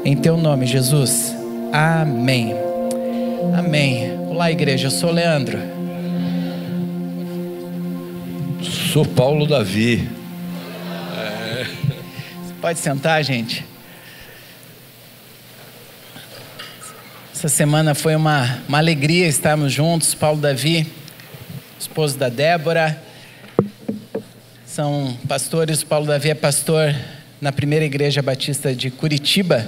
Em teu nome, Jesus. Amém. Amém. Olá, igreja. Eu sou o Leandro. Sou Paulo Davi. Você pode sentar, gente? Essa semana foi uma alegria estarmos juntos. Paulo Davi, esposo da Débora, são pastores. O Paulo Davi é pastor na primeira igreja batista de Curitiba.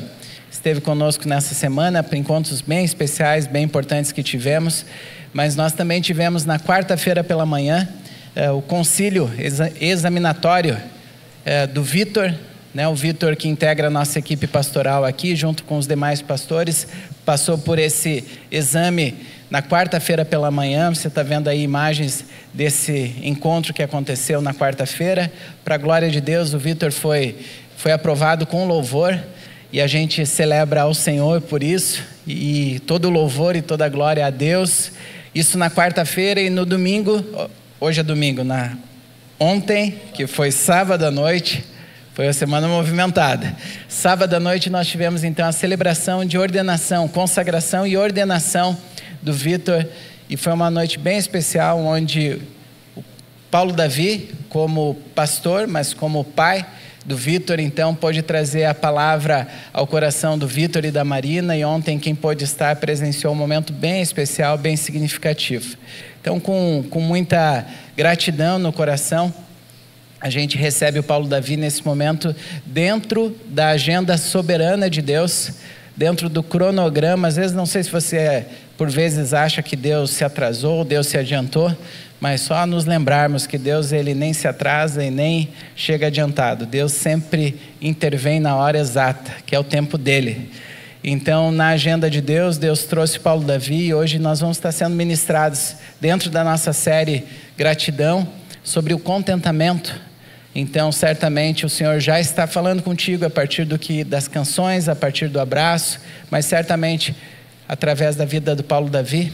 Esteve conosco nessa semana para encontros bem especiais, bem importantes que tivemos. Mas nós também tivemos na quarta-feira pela manhã o concílio examinatório do Vitor, né? O Vitor, que integra a nossa equipe pastoral aqui, junto com os demais pastores, passou por esse exame na quarta-feira pela manhã. Você está vendo aí imagens desse encontro que aconteceu na quarta-feira. Para a glória de Deus, o Vitor foi aprovado com louvor, e a gente celebra ao Senhor por isso, e todo o louvor e toda a glória a Deus. Isso na quarta-feira. E no domingo, hoje é domingo, ontem, que foi sábado à noite, foi uma semana movimentada. Sábado à noite nós tivemos então a celebração de ordenação, consagração e ordenação do Vitor, e foi uma noite bem especial, onde o Paulo Davi, como pastor, mas como pai do Vitor, então pôde trazer a palavra ao coração do Vitor e da Marina, e ontem quem pôde estar presenciou um momento bem especial, bem significativo. Então, com muita gratidão no coração, a gente recebe o Paulo Davi nesse momento dentro da agenda soberana de Deus, dentro do cronograma. Às vezes, não sei se você por vezes acha que Deus se atrasou, Deus se adiantou, mas só nos lembrarmos que Deus, ele nem se atrasa e nem chega adiantado. Deus sempre intervém na hora exata, que é o tempo dele. Então, na agenda de Deus, Deus trouxe Paulo Davi, e hoje nós vamos estar sendo ministrados dentro da nossa série Gratidão, sobre o contentamento. Então, certamente o Senhor já está falando contigo a partir das canções, a partir do abraço, mas certamente através da vida do Paulo Davi,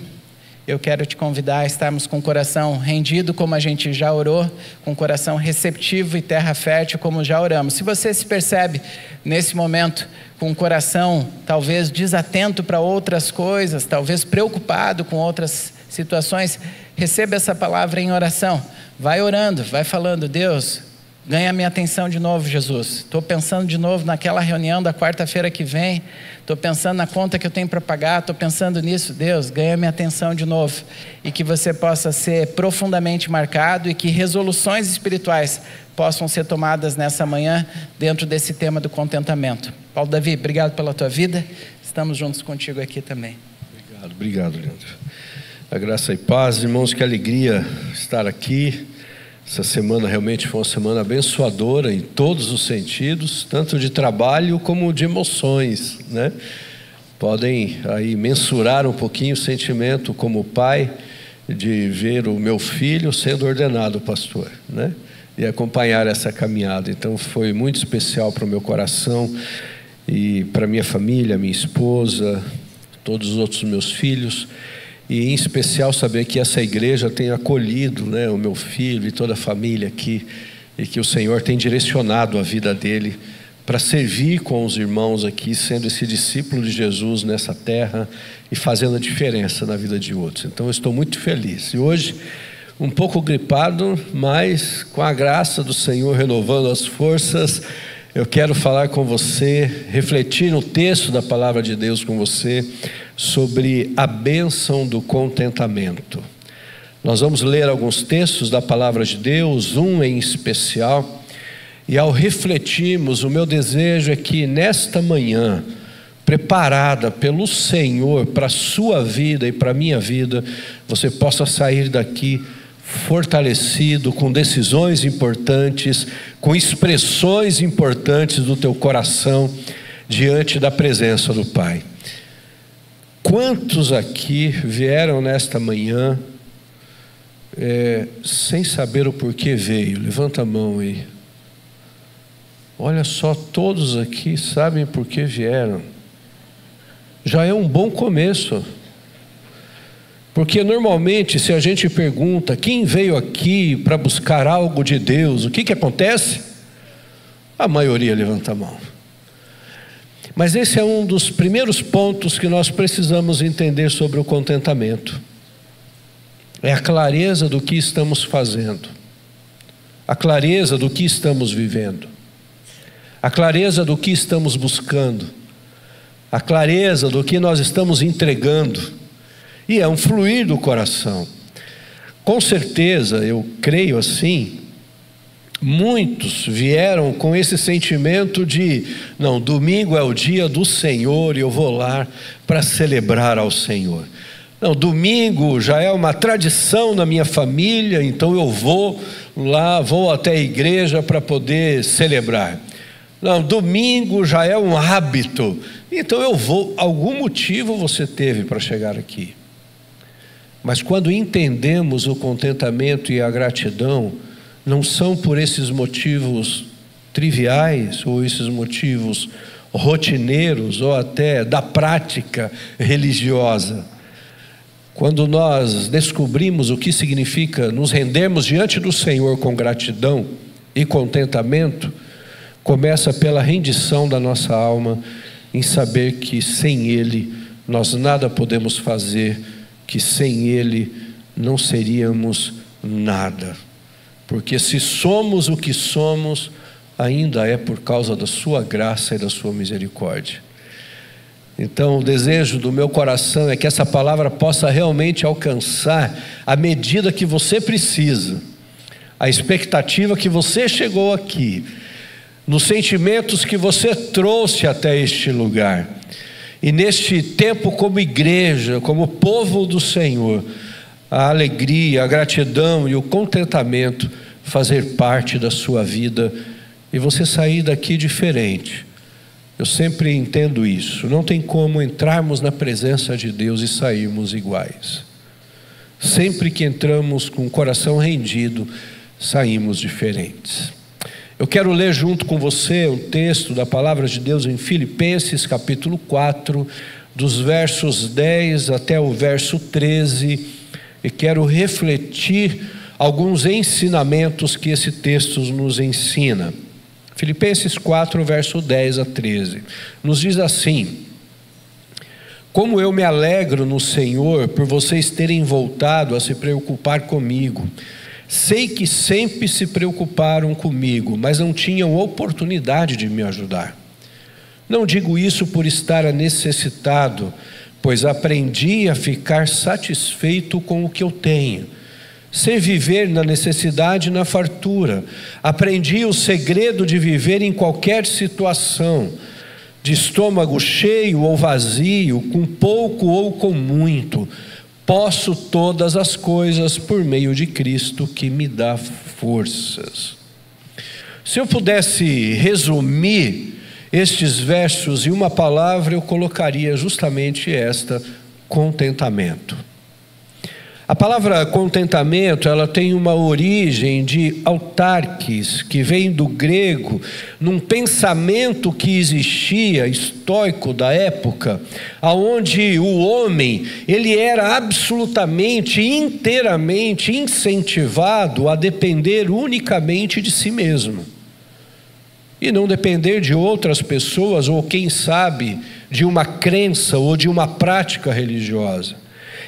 eu quero te convidar a estarmos com o coração rendido, como a gente já orou, com o coração receptivo e terra fértil, como já oramos. Se você se percebe nesse momento com o coração talvez desatento para outras coisas, talvez preocupado com outras situações, receba essa palavra em oração. Vai orando, vai falando: Deus, ganha minha atenção de novo, Jesus. Estou pensando de novo naquela reunião da quarta-feira que vem. Estou pensando na conta que eu tenho para pagar. Estou pensando nisso. Deus, ganha minha atenção de novo. E que você possa ser profundamente marcado, e que resoluções espirituais possam ser tomadas nessa manhã dentro desse tema do contentamento. Paulo Davi, obrigado pela tua vida. Estamos juntos contigo aqui também. Obrigado, Leandro. A graça e paz, irmãos, que alegria estar aqui. Essa semana realmente foi uma semana abençoadora em todos os sentidos, tanto de trabalho como de emoções, né? Podem aí mensurar um pouquinho o sentimento como pai de ver o meu filho sendo ordenado pastor, né? E acompanhar essa caminhada. Então foi muito especial para o meu coração e para minha família, minha esposa, todos os outros meus filhos. E em especial saber que essa igreja tem acolhido, né, o meu filho e toda a família aqui, e que o Senhor tem direcionado a vida dele para servir com os irmãos aqui, sendo esse discípulo de Jesus nessa terra e fazendo a diferença na vida de outros. Então eu estou muito feliz. E hoje, um pouco gripado, mas com a graça do Senhor renovando as forças, eu quero falar com você, refletir no texto da palavra de Deus com você, sobre a bênção do contentamento. Nós vamos ler alguns textos da palavra de Deus, um em especial, e ao refletirmos, o meu desejo é que nesta manhã, preparada pelo Senhor para a sua vida e para a minha vida, você possa sair daqui fortalecido, com decisões importantes, com expressões importantes do teu coração diante da presença do Pai. Quantos aqui vieram nesta manhã sem saber o porquê veio? Levanta a mão aí. Olha só, todos aqui sabem por que vieram. Já é um bom começo. Porque normalmente, se a gente pergunta quem veio aqui para buscar algo de Deus, o que acontece? A maioria levanta a mão. Mas esse é um dos primeiros pontos que nós precisamos entender sobre o contentamento. É a clareza do que estamos fazendo, a clareza do que estamos vivendo, a clareza do que estamos buscando, a clareza do que nós estamos entregando, e é um fluir do coração. Com certeza, eu creio assim, muitos vieram com esse sentimento de, não, domingo é o dia do Senhor e eu vou lá para celebrar ao Senhor. Não, domingo já é uma tradição na minha família, então eu vou lá, vou até a igreja para poder celebrar. Não, domingo já é um hábito, então eu vou. Algum motivo você teve para chegar aqui. Mas quando entendemos o contentamento e a gratidão, não são por esses motivos triviais, ou esses motivos rotineiros, ou até da prática religiosa. Quando nós descobrimos o que significa nos rendermos diante do Senhor com gratidão e contentamento, começa pela rendição da nossa alma, em saber que sem Ele nós nada podemos fazer, que sem Ele não seríamos nada. Porque se somos o que somos, ainda é por causa da sua graça e da sua misericórdia. Então o desejo do meu coração é que essa palavra possa realmente alcançar a medida que você precisa, a expectativa que você chegou aqui, nos sentimentos que você trouxe até este lugar. E neste tempo como igreja, como povo do Senhor, a alegria, a gratidão e o contentamento fazer parte da sua vida e você sair daqui diferente. Eu sempre entendo isso. Não tem como entrarmos na presença de Deus e sairmos iguais. Sempre que entramos com o coração rendido, saímos diferentes. Eu quero ler junto com você um texto da palavra de Deus em Filipenses capítulo 4, dos versos 10 até o verso 13, e quero refletir alguns ensinamentos que esse texto nos ensina. Filipenses 4, verso 10 a 13, nos diz assim: como eu me alegro no Senhor por vocês terem voltado a se preocupar comigo. Sei que sempre se preocuparam comigo, mas não tinham oportunidade de me ajudar. Não digo isso por estar necessitado, pois aprendi a ficar satisfeito com o que eu tenho. Sei viver na necessidade e na fartura. Aprendi o segredo de viver em qualquer situação, de estômago cheio ou vazio, com pouco ou com muito. Posso todas as coisas por meio de Cristo que me dá forças. Se eu pudesse resumir estes versos em uma palavra, eu colocaria justamente esta: contentamento. A palavra contentamento, ela tem uma origem de autarques, que vem do grego, num pensamento que existia, estoico da época, aonde o homem, ele era absolutamente, inteiramente incentivado a depender unicamente de si mesmo. E não depender de outras pessoas, ou quem sabe, de uma crença ou de uma prática religiosa.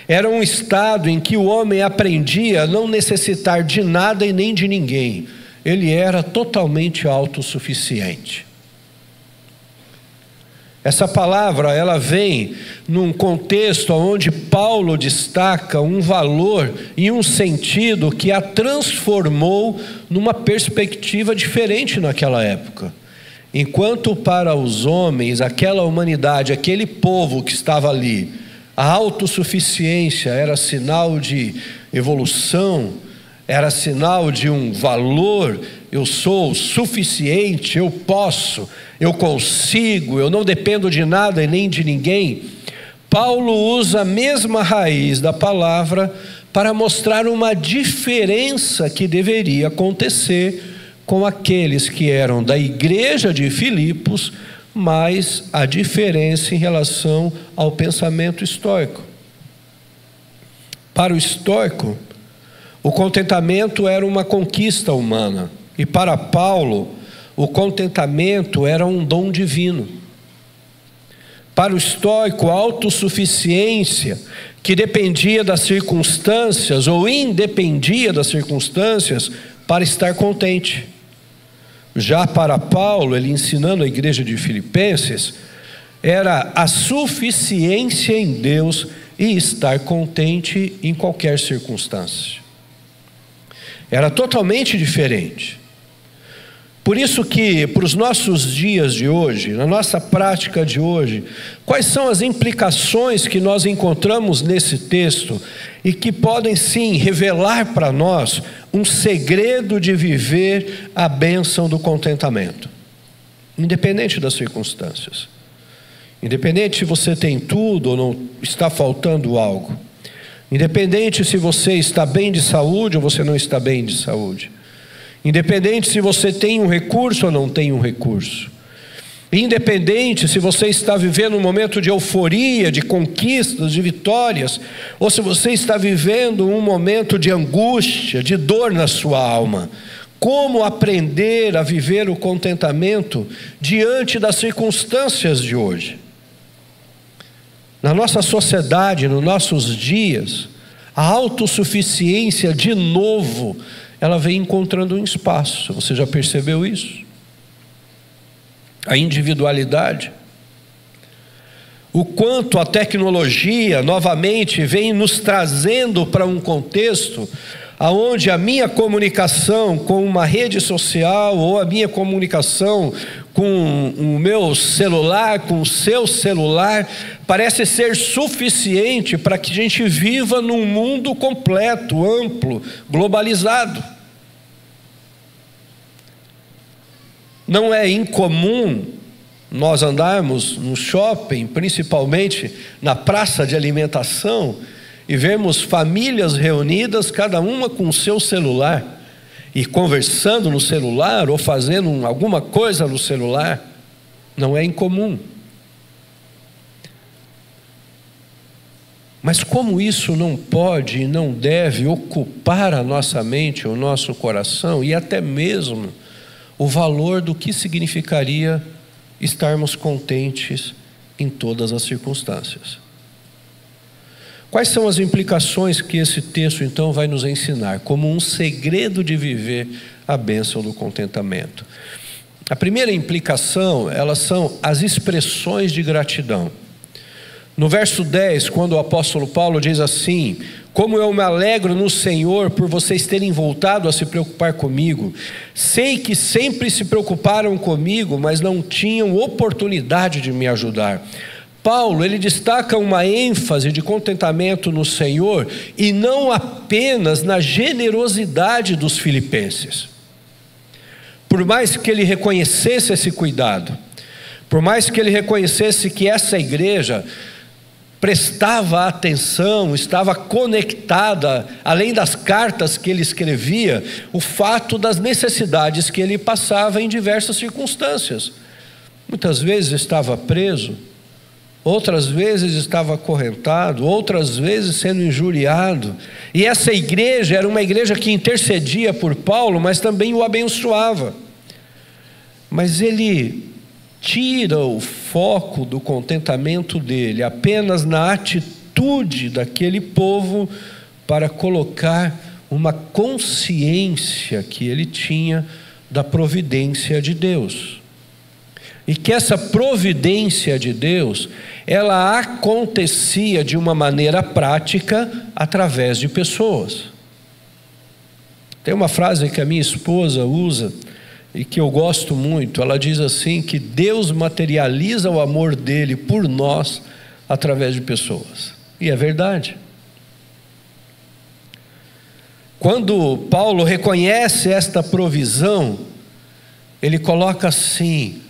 Era um estado em que o homem aprendia a não necessitar de nada e nem de ninguém. Ele era totalmente autossuficiente. Essa palavra, ela vem num contexto onde Paulo destaca um valor e um sentido que a transformou numa perspectiva diferente naquela época. Enquanto para os homens, aquela humanidade, aquele povo que estava ali, a autossuficiência era sinal de evolução, era sinal de um valor. Eu sou suficiente, eu posso, eu consigo, eu não dependo de nada e nem de ninguém. Paulo usa a mesma raiz da palavra para mostrar uma diferença que deveria acontecer com aqueles que eram da igreja de Filipos, mas a diferença em relação ao pensamento estoico. Para o estoico, o contentamento era uma conquista humana, e para Paulo, o contentamento era um dom divino. Para o estoico, a autossuficiência, que dependia das circunstâncias ou independia das circunstâncias para estar contente. Já para Paulo, ele ensinando a igreja de Filipenses, era a suficiência em Deus e estar contente em qualquer circunstância. Era totalmente diferente. Por isso que, para os nossos dias de hoje, na nossa prática de hoje, quais são as implicações que nós encontramos nesse texto e que podem sim revelar para nós um segredo de viver a bênção do contentamento, independente das circunstâncias, independente se você tem tudo ou não está faltando algo, independente se você está bem de saúde ou você não está bem de saúde, independente se você tem um recurso ou não tem um recurso, independente se você está vivendo um momento de euforia, de conquistas, de vitórias, ou se você está vivendo um momento de angústia, de dor na sua alma. Como aprender a viver o contentamento diante das circunstâncias de hoje? Na nossa sociedade, nos nossos dias, a autossuficiência, de novo, ela vem encontrando um espaço. Você já percebeu isso? A individualidade. O quanto a tecnologia, novamente, vem nos trazendo para um contexto aonde a minha comunicação com uma rede social ou a minha comunicação com o meu celular, com o seu celular, parece ser suficiente para que a gente viva num mundo completo, amplo, globalizado. Não é incomum nós andarmos no shopping, principalmente na praça de alimentação, e vemos famílias reunidas, cada uma com o seu celular, e conversando no celular, ou fazendo alguma coisa no celular. Não é incomum. Mas como isso não pode e não deve ocupar a nossa mente, o nosso coração, e até mesmo o valor do que significaria estarmos contentes em todas as circunstâncias. Quais são as implicações que esse texto então vai nos ensinar como um segredo de viver a bênção do contentamento? A primeira implicação, elas são as expressões de gratidão. No verso 10, quando o apóstolo Paulo diz assim: como eu me alegro no Senhor por vocês terem voltado a se preocupar comigo. Sei que sempre se preocuparam comigo, mas não tinham oportunidade de me ajudar. Paulo, ele destaca uma ênfase de contentamento no Senhor e não apenas na generosidade dos filipenses. Por mais que ele reconhecesse esse cuidado, por mais que ele reconhecesse que essa igreja prestava atenção, estava conectada, além das cartas que ele escrevia, o fato das necessidades que ele passava em diversas circunstâncias. Muitas vezes estava preso, outras vezes estava acorrentado, outras vezes sendo injuriado. E essa igreja era uma igreja que intercedia por Paulo, mas também o abençoava. Mas ele tira o foco do contentamento dele apenas na atitude daquele povo para colocar uma consciência que ele tinha da providência de Deus. E que essa providência de Deus, ela acontecia de uma maneira prática através de pessoas. Tem uma frase que a minha esposa usa e que eu gosto muito. Ela diz assim, que Deus materializa o amor dele por nós através de pessoas. E é verdade. Quando Paulo reconhece esta provisão, ele coloca assim: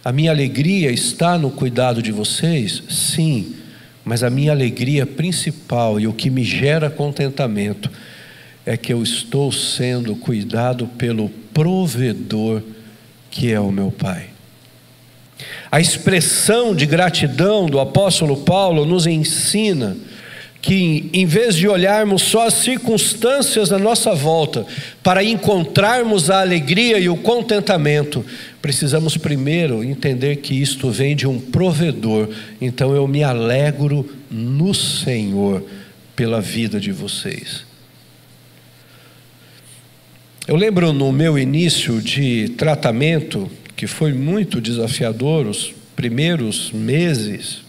a minha alegria está no cuidado de vocês? Sim, mas a minha alegria principal e o que me gera contentamento é que eu estou sendo cuidado pelo provedor que é o meu Pai. A expressão de gratidão do apóstolo Paulo nos ensina que em vez de olharmos só as circunstâncias da nossa volta para encontrarmos a alegria e o contentamento, precisamos primeiro entender que isto vem de um provedor. Então eu me alegro no Senhor pela vida de vocês. Eu lembro no meu início de tratamento, que foi muito desafiador, os primeiros meses,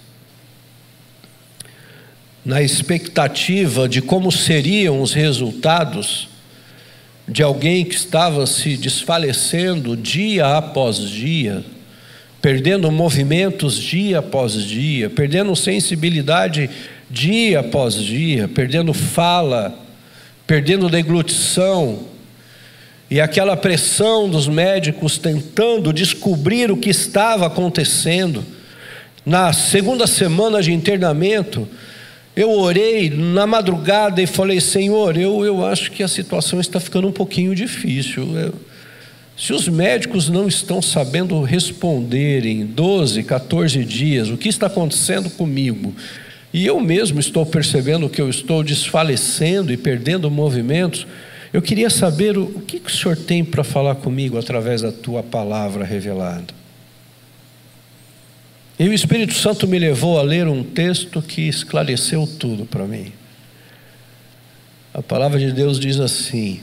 na expectativa de como seriam os resultados de alguém que estava se desfalecendo dia após dia, perdendo movimentos dia após dia, perdendo sensibilidade dia após dia, perdendo fala, perdendo deglutição, e aquela pressão dos médicos tentando descobrir o que estava acontecendo. Na segunda semana de internamento, eu orei na madrugada e falei: Senhor, eu acho que a situação está ficando um pouquinho difícil. Se os médicos não estão sabendo responder em 12, 14 dias, o que está acontecendo comigo? E eu mesmo estou percebendo que eu estou desfalecendo e perdendo movimentos. Eu queria saber o que o Senhor tem para falar comigo através da tua palavra revelada. E o Espírito Santo me levou a ler um texto que esclareceu tudo para mim. A palavra de Deus diz assim: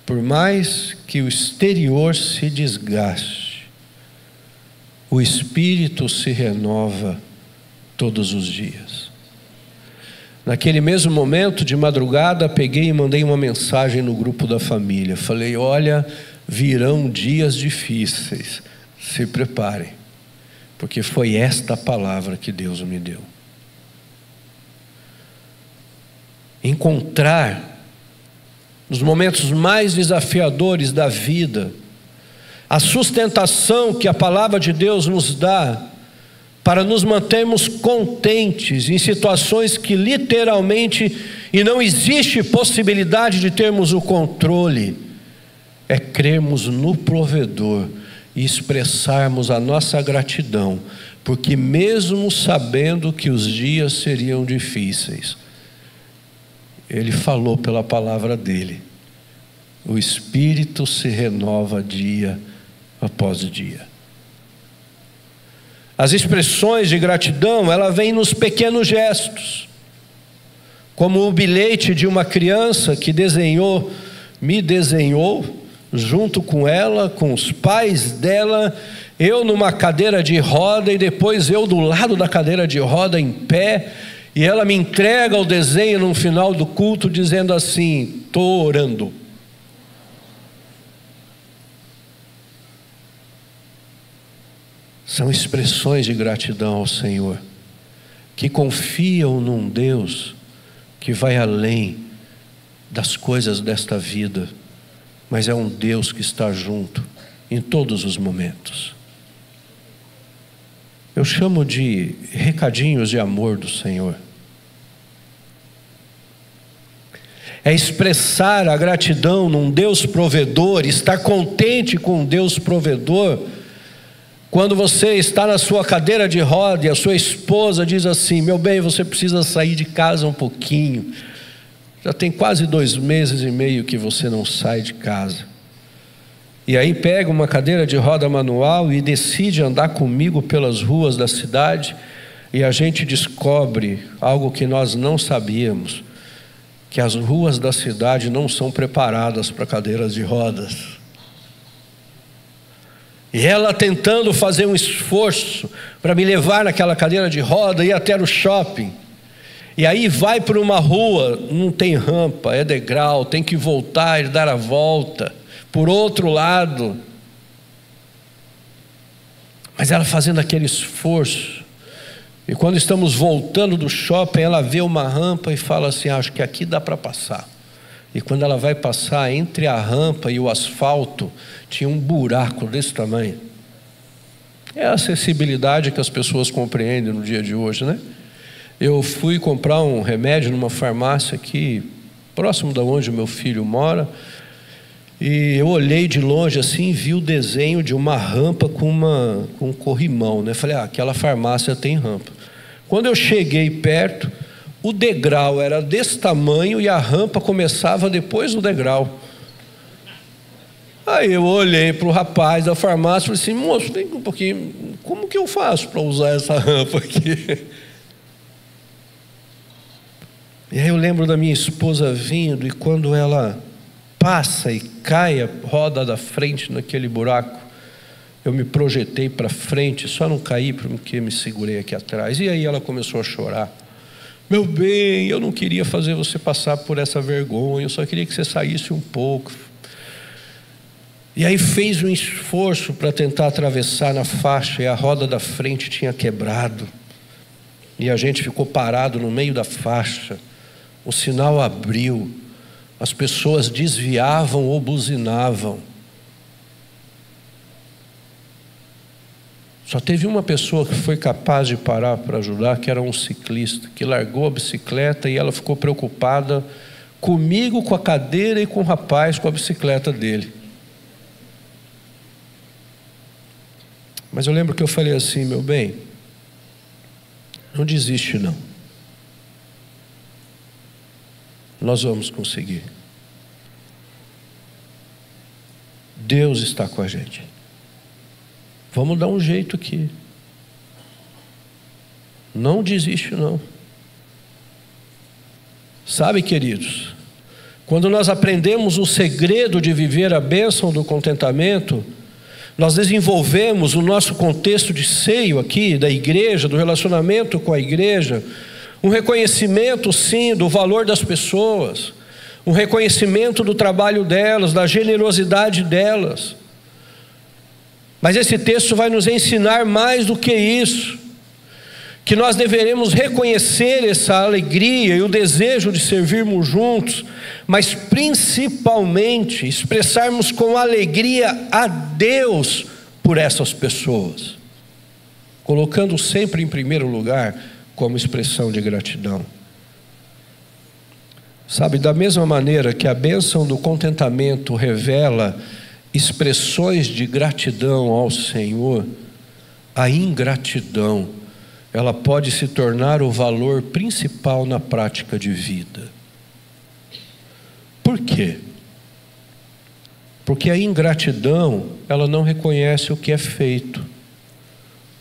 por mais que o exterior se desgaste, o espírito se renova todos os dias. Naquele mesmo momento, de madrugada, peguei e mandei uma mensagem no grupo da família. Falei: olha, virão dias difíceis, se preparem. Porque foi esta palavra que Deus me deu. Encontrar, nos momentos mais desafiadores da vida, a sustentação que a palavra de Deus nos dá, para nos mantermos contentes em situações que literalmente, e não existe possibilidade de termos o controle, é crermos no provedor e expressarmos a nossa gratidão, porque mesmo sabendo que os dias seriam difíceis, Ele falou pela palavra dele, o Espírito se renova dia após dia. As expressões de gratidão, ela vem nos pequenos gestos, como o bilhete de uma criança que me desenhou, junto com ela, com os pais dela, eu numa cadeira de roda e depois eu do lado da cadeira de roda em pé, e ela me entrega o desenho no final do culto dizendo assim: estou orando. São expressões de gratidão ao Senhor, que confiam num Deus que vai além das coisas desta vida, mas é um Deus que está junto em todos os momentos. Eu chamo de recadinhos de amor do Senhor. É expressar a gratidão num Deus provedor, estar contente com um Deus provedor, quando você está na sua cadeira de roda e a sua esposa diz assim: meu bem, você precisa sair de casa um pouquinho. Já tem quase 2 meses e meio que você não sai de casa. E aí pega uma cadeira de roda manual e decide andar comigo pelas ruas da cidade, e a gente descobre algo que nós não sabíamos, que as ruas da cidade não são preparadas para cadeiras de rodas. E ela tentando fazer um esforço para me levar naquela cadeira de roda, ir até o shopping. E aí vai por uma rua, não tem rampa, é degrau, tem que voltar e dar a volta por outro lado. Mas ela fazendo aquele esforço, e quando estamos voltando do shopping, ela vê uma rampa e fala assim: acho que aqui dá para passar. E quando ela vai passar, entre a rampa e o asfalto, tinha um buraco desse tamanho. É a acessibilidade que as pessoas compreendem no dia de hoje, né? Eu fui comprar um remédio numa farmácia aqui, próximo de onde o meu filho mora, e eu olhei de longe assim, vi o desenho de uma rampa com um corrimão, né? Falei: aquela farmácia tem rampa. Quando eu cheguei perto, o degrau era desse tamanho e a rampa começava depois do degrau. Aí eu olhei para o rapaz da farmácia e falei assim: moço, vem um pouquinho, como que eu faço para usar essa rampa aqui? E aí eu lembro da minha esposa vindo, e quando ela passa e cai a roda da frente naquele buraco, eu me projetei para frente, só não caí porque me segurei aqui atrás. E aí ela começou a chorar. Meu bem, eu não queria fazer você passar por essa vergonha, eu só queria que você saísse um pouco. E aí fez um esforço para tentar atravessar na faixa, e a roda da frente tinha quebrado. E a gente ficou parado no meio da faixa. O sinal abriu, as pessoas desviavam ou buzinavam. Só teve uma pessoa que foi capaz de parar para ajudar, que era um ciclista, que largou a bicicleta, e ela ficou preocupada comigo, com a cadeira, e com o rapaz com a bicicleta dele. Mas eu lembro que eu falei assim: meu bem, não desiste não. Nós vamos conseguir. Deus está com a gente. Vamos dar um jeito aqui. Não desiste não. Sabe, queridos, quando nós aprendemos o segredo de viver a bênção do contentamento, nós desenvolvemos o nosso contexto de seio aqui, da igreja, do relacionamento com a igreja, um reconhecimento, sim, do valor das pessoas, um reconhecimento do trabalho delas, da generosidade delas. Mas esse texto vai nos ensinar mais do que isso, que nós deveremos reconhecer essa alegria e o desejo de servirmos juntos, mas principalmente expressarmos com alegria a Deus por essas pessoas, colocando sempre em primeiro lugar como expressão de gratidão. Sabe, da mesma maneira que a bênção do contentamento revela expressões de gratidão ao Senhor, a ingratidão, ela pode se tornar o valor principal na prática de vida. Por quê? Porque a ingratidão, ela não reconhece o que é feito.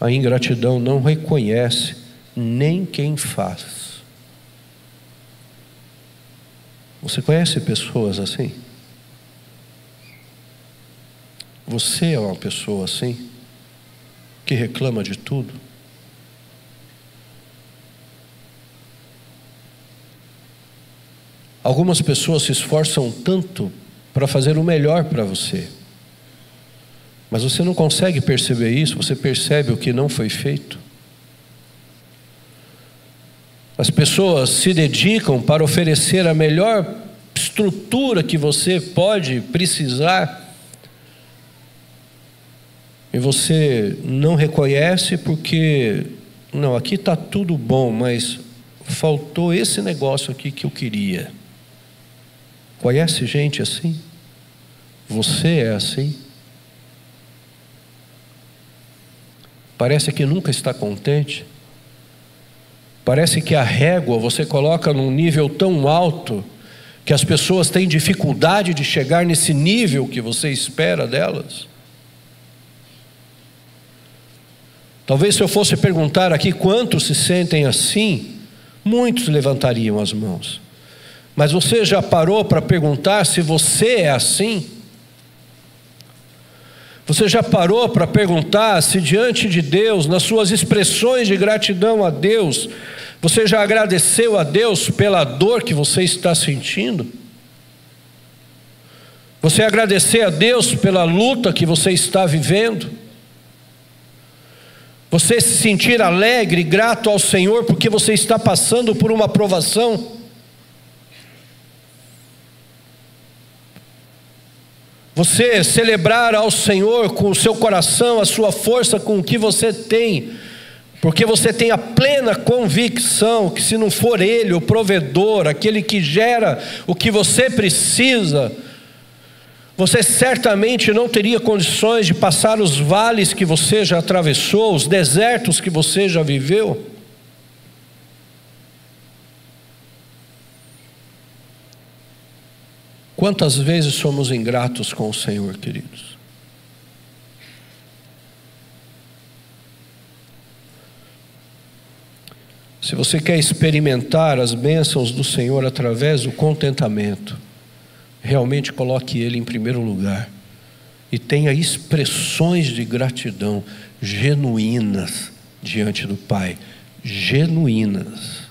A ingratidão não reconhece nem quem faz. Você conhece pessoas assim? Você é uma pessoa assim, que reclama de tudo? Algumas pessoas se esforçam tanto para fazer o melhor para você, mas você não consegue perceber isso. Você percebe o que não foi feito. As pessoas se dedicam para oferecer a melhor estrutura que você pode precisar, e você não reconhece porque, não, aqui está tudo bom, mas faltou esse negócio aqui que eu queria. Conhece gente assim? Você é assim? Parece que nunca está contente. Parece que a régua você coloca num nível tão alto que as pessoas têm dificuldade de chegar nesse nível que você espera delas. Talvez se eu fosse perguntar aqui quantos se sentem assim, muitos levantariam as mãos. Mas você já parou para perguntar se você é assim? Você já parou para perguntar se diante de Deus, nas suas expressões de gratidão a Deus, você já agradeceu a Deus pela dor que você está sentindo? Você agradecer a Deus pela luta que você está vivendo? Você se sentir alegre e grato ao Senhor porque você está passando por uma provação? Você celebrar ao Senhor com o seu coração, a sua força, com o que você tem, porque você tem a plena convicção que se não for Ele, o provedor, aquele que gera o que você precisa, você certamente não teria condições de passar os vales que você já atravessou, os desertos que você já viveu. Quantas vezes somos ingratos com o Senhor, queridos? Se você quer experimentar as bênçãos do Senhor através do contentamento, realmente coloque Ele em primeiro lugar e tenha expressões de gratidão genuínas diante do Pai. Genuínas.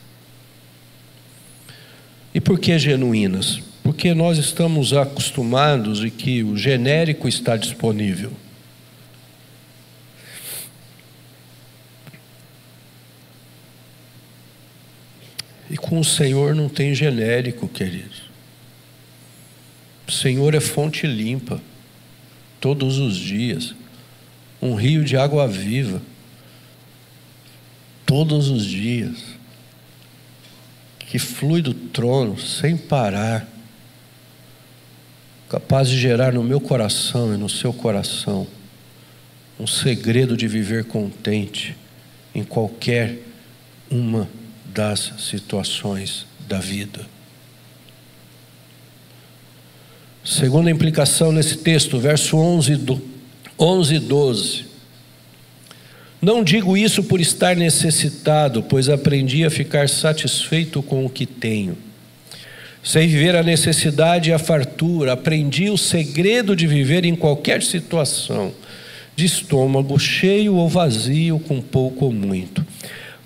E por que genuínas? Porque nós estamos acostumados e que o genérico está disponível. E com o Senhor não tem genérico, queridos. O Senhor é fonte limpa, todos os dias. Um rio de água viva, todos os dias. Que flui do trono sem parar. Capaz de gerar no meu coração e no seu coração um segredo de viver contente em qualquer uma das situações da vida. Segunda implicação nesse texto, verso 11 e 12. Não digo isso por estar necessitado, pois aprendi a ficar satisfeito com o que tenho. Sei viver a necessidade e a fartura, aprendi o segredo de viver em qualquer situação, de estômago cheio ou vazio, com pouco ou muito.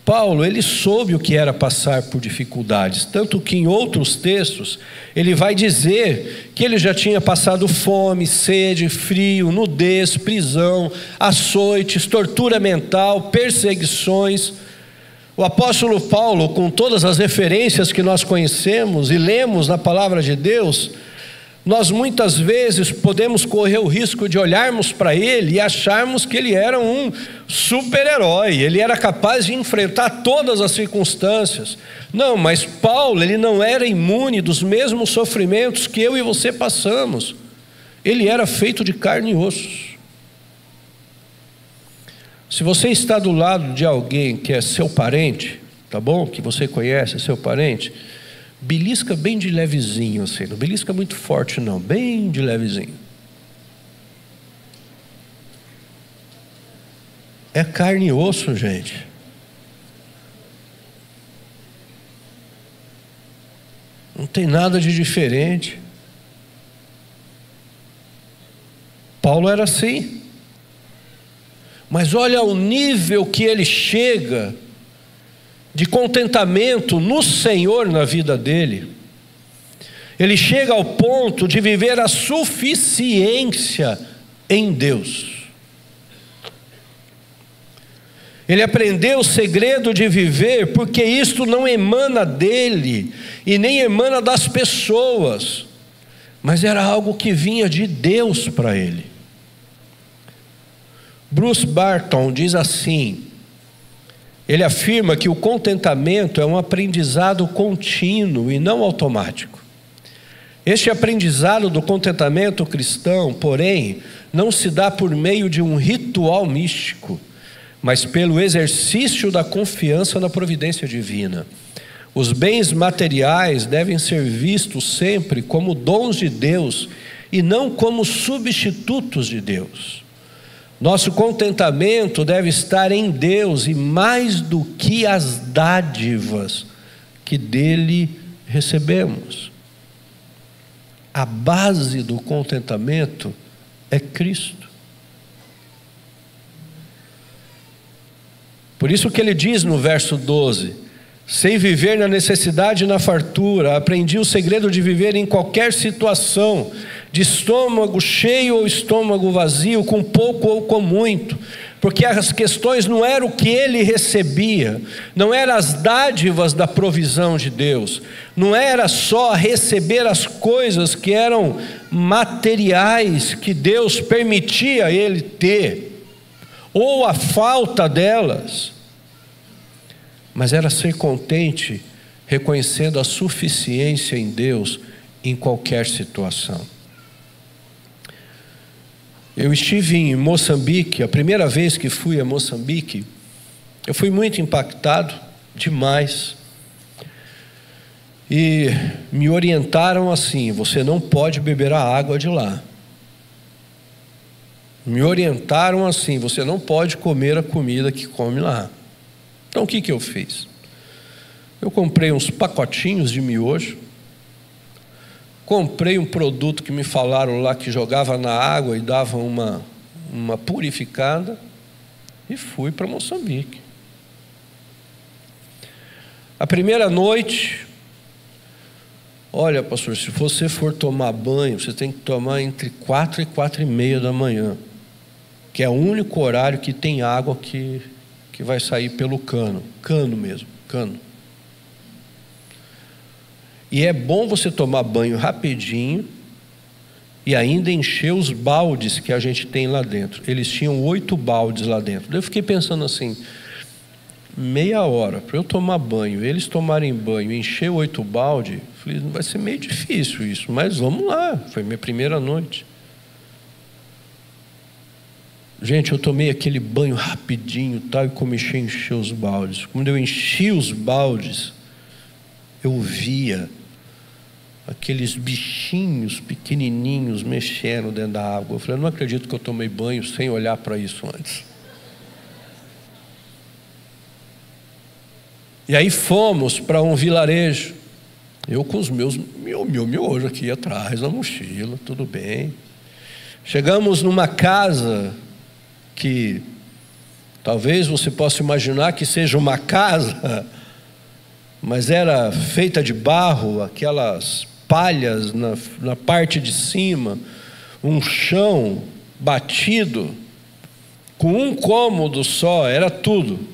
Paulo, ele soube o que era passar por dificuldades, tanto que em outros textos ele vai dizer que ele já tinha passado fome, sede, frio, nudez, prisão, açoites, tortura mental, perseguições. O apóstolo Paulo, com todas as referências que nós conhecemos e lemos na palavra de Deus, nós muitas vezes podemos correr o risco de olharmos para ele e acharmos que ele era um super-herói, ele era capaz de enfrentar todas as circunstâncias. Não, mas Paulo, ele não era imune dos mesmos sofrimentos que eu e você passamos. Ele era feito de carne e ossos. Se você está do lado de alguém que é seu parente, tá bom? Que você conhece, seu parente, belisca bem de levezinho, assim, não belisca muito forte não, bem de levezinho. É carne e osso, gente. Não tem nada de diferente. Paulo era assim. Mas olha o nível que ele chega de contentamento no Senhor na vida dele. Ele chega ao ponto de viver a suficiência em Deus. Ele aprendeu o segredo de viver, porque isto não emana dele e nem emana das pessoas, mas era algo que vinha de Deus para ele. Bruce Barton diz assim: ele afirma que o contentamento é um aprendizado contínuo e não automático. Este aprendizado do contentamento cristão, porém, não se dá por meio de um ritual místico, mas pelo exercício da confiança na providência divina. Os bens materiais devem ser vistos sempre como dons de Deus e não como substitutos de Deus. Nosso contentamento deve estar em Deus e mais do que as dádivas que dele recebemos. A base do contentamento é Cristo. Por isso que ele diz no verso 12: sei viver na necessidade e na fartura, aprendi o segredo de viver em qualquer situação, de estômago cheio ou estômago vazio, com pouco ou com muito, porque as questões não eram o que ele recebia, não eram as dádivas da provisão de Deus, não era só receber as coisas que eram materiais que Deus permitia ele ter, ou a falta delas, mas era ser contente, reconhecendo a suficiência em Deus em qualquer situação. Eu estive em Moçambique, a primeira vez que fui a Moçambique, eu fui muito impactado, demais. E me orientaram assim: você não pode beber a água de lá. Me orientaram assim: você não pode comer a comida que come lá. Então o que eu fiz? Eu comprei uns pacotinhos de miojo, comprei um produto que me falaram lá que jogava na água e dava uma purificada, e fui para Moçambique. A primeira noite, olha, pastor, se você for tomar banho, você tem que tomar entre 4 e 4:30 da manhã, que é o único horário que tem água que vai sair pelo cano mesmo, cano. E é bom você tomar banho rapidinho e ainda encher os baldes que a gente tem lá dentro. Eles tinham 8 baldes lá dentro. Eu fiquei pensando assim, meia hora para eu tomar banho, eles tomarem banho, encher 8 baldes. Falei, vai ser meio difícil isso, mas vamos lá. Foi minha primeira noite. Gente, eu tomei aquele banho rapidinho, tal, e comecei a encher os baldes. Quando eu enchi os baldes, eu via aqueles bichinhos pequenininhos mexendo dentro da água. Eu falei, não acredito que eu tomei banho sem olhar para isso antes. E aí fomos para um vilarejo. Eu com os meu miojo aqui atrás na mochila, tudo bem. Chegamos numa casa que talvez você possa imaginar que seja uma casa, mas era feita de barro, aquelas palhas na parte de cima, um chão batido, com um cômodo só, era tudo.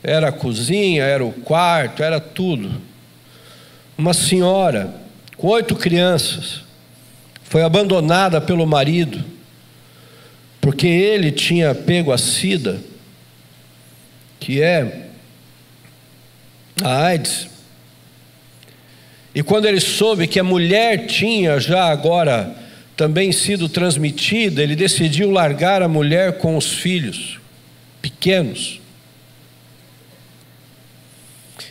Era a cozinha, era o quarto, era tudo. Uma senhora com 8 crianças foi abandonada pelo marido, porque ele tinha pego a SIDA, que é a AIDS. E quando ele soube que a mulher tinha já agora também sido transmitida, ele decidiu largar a mulher com os filhos pequenos.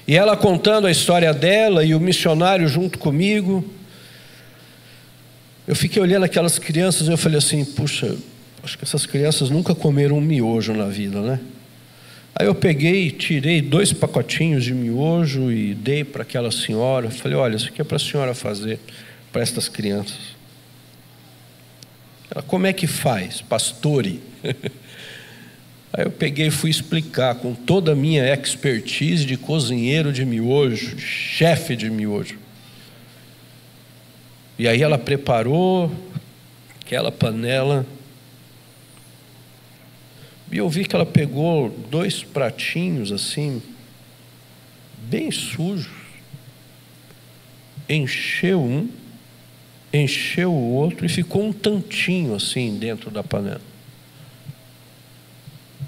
E ela contando a história dela e o missionário junto comigo, eu fiquei olhando aquelas crianças e eu falei assim, puxa, acho que essas crianças nunca comeram um miojo na vida, né? Aí eu peguei, tirei 2 pacotinhos de miojo e dei para aquela senhora. Falei, olha, isso aqui é para a senhora fazer para estas crianças. Ela, como é que faz? Pastore. Aí eu peguei e fui explicar com toda a minha expertise de cozinheiro de miojo, de chefe de miojo. E aí ela preparou aquela panela. E eu vi que ela pegou 2 pratinhos assim, bem sujos, encheu um, encheu o outro e ficou um tantinho assim dentro da panela.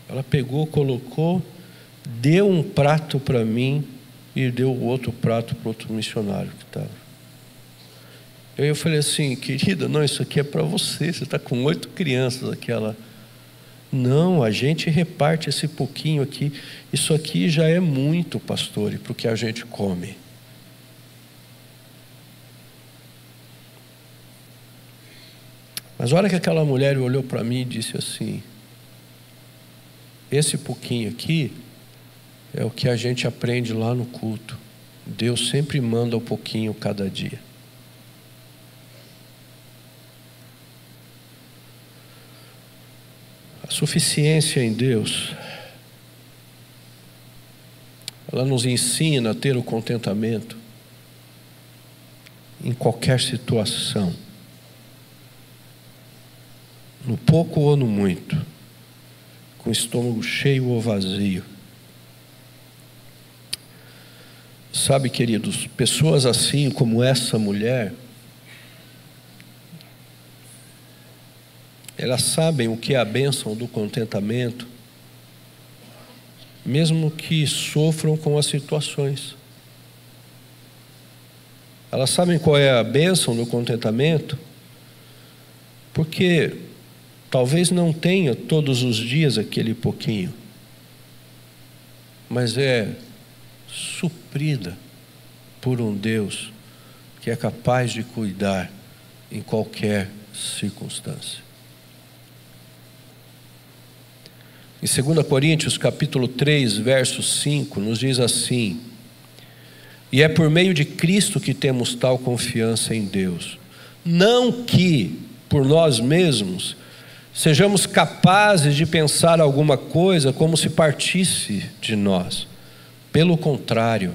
Ela pegou, colocou, deu um prato para mim e deu o outro prato para outro missionário que estava. Aí eu falei assim, querida, não, isso aqui é para você está com 8 crianças aqui. Ela, não, a gente reparte esse pouquinho aqui, isso aqui já é muito, pastor, para o que a gente come. Mas a hora que aquela mulher olhou para mim e disse assim, esse pouquinho aqui é o que a gente aprende lá no culto. Deus sempre manda um pouquinho cada dia. A suficiência em Deus, ela nos ensina a ter o contentamento em qualquer situação, no pouco ou no muito, com o estômago cheio ou vazio. Sabe, queridos, pessoas assim como essa mulher, elas sabem o que é a bênção do contentamento, mesmo que sofram com as situações. Elas sabem qual é a bênção do contentamento, porque talvez não tenha todos os dias aquele pouquinho, mas é suprida por um Deus que é capaz de cuidar em qualquer circunstância. Em 2 Coríntios capítulo 3, verso 5, nos diz assim: e é por meio de Cristo que temos tal confiança em Deus, não que por nós mesmos sejamos capazes de pensar alguma coisa como se partisse de nós. Pelo contrário,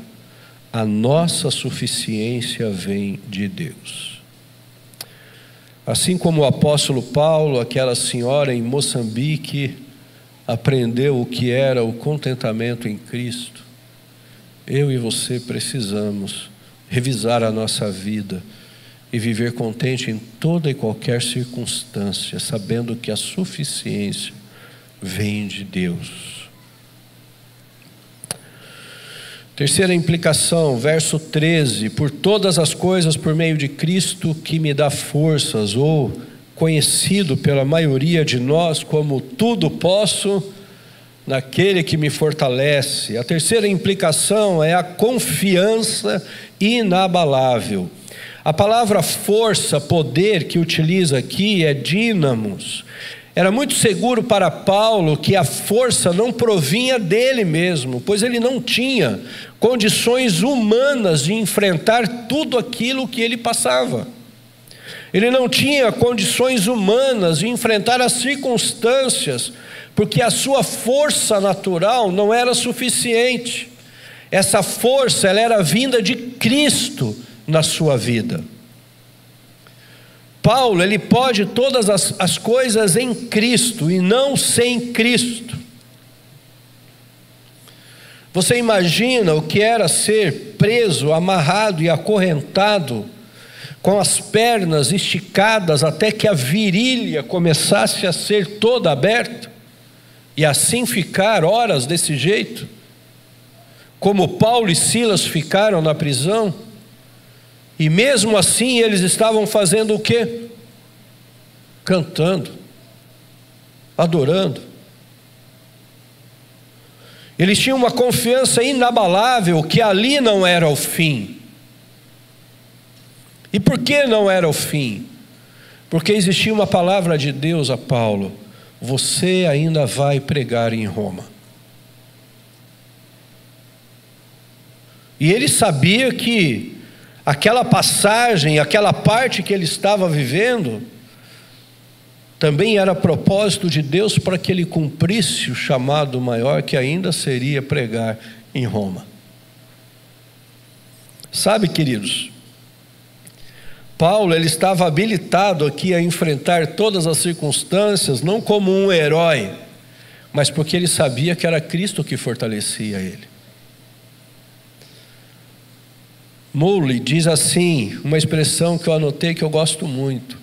a nossa suficiência vem de Deus. Assim como o apóstolo Paulo, aquela senhora em Moçambique, aprendeu o que era o contentamento em Cristo, eu e você precisamos revisar a nossa vida e viver contente em toda e qualquer circunstância, sabendo que a suficiência vem de Deus. Terceira implicação, verso 13: por todas as coisas por meio de Cristo que me dá forças, ou conhecido pela maioria de nós como tudo posso naquele que me fortalece. A terceira implicação é a confiança inabalável. A palavra força, poder, que utiliza aqui é dínamos. Era muito seguro para Paulo que a força não provinha dele mesmo, pois ele não tinha condições humanas de enfrentar tudo aquilo que ele passava. Ele não tinha condições humanas de enfrentar as circunstâncias, porque a sua força natural não era suficiente. Essa força, ela era vinda de Cristo na sua vida. Paulo, ele pode todas as coisas em Cristo e não sem Cristo. Você imagina o que era ser preso, amarrado e acorrentado, com as pernas esticadas até que a virilha começasse a ser toda aberta, e assim ficar horas desse jeito, como Paulo e Silas ficaram na prisão? E mesmo assim eles estavam fazendo o quê? Cantando, adorando. Eles tinham uma confiança inabalável que ali não era o fim. E por que não era o fim? Porque existia uma palavra de Deus a Paulo: você ainda vai pregar em Roma. E ele sabia que aquela passagem, aquela parte que ele estava vivendo, também era propósito de Deus para que ele cumprisse o chamado maior, que ainda seria pregar em Roma. Sabe, queridos, Paulo, ele estava habilitado aqui a enfrentar todas as circunstâncias, não como um herói, mas porque ele sabia que era Cristo que fortalecia ele. Mowley diz assim, uma expressão que eu anotei que eu gosto muito: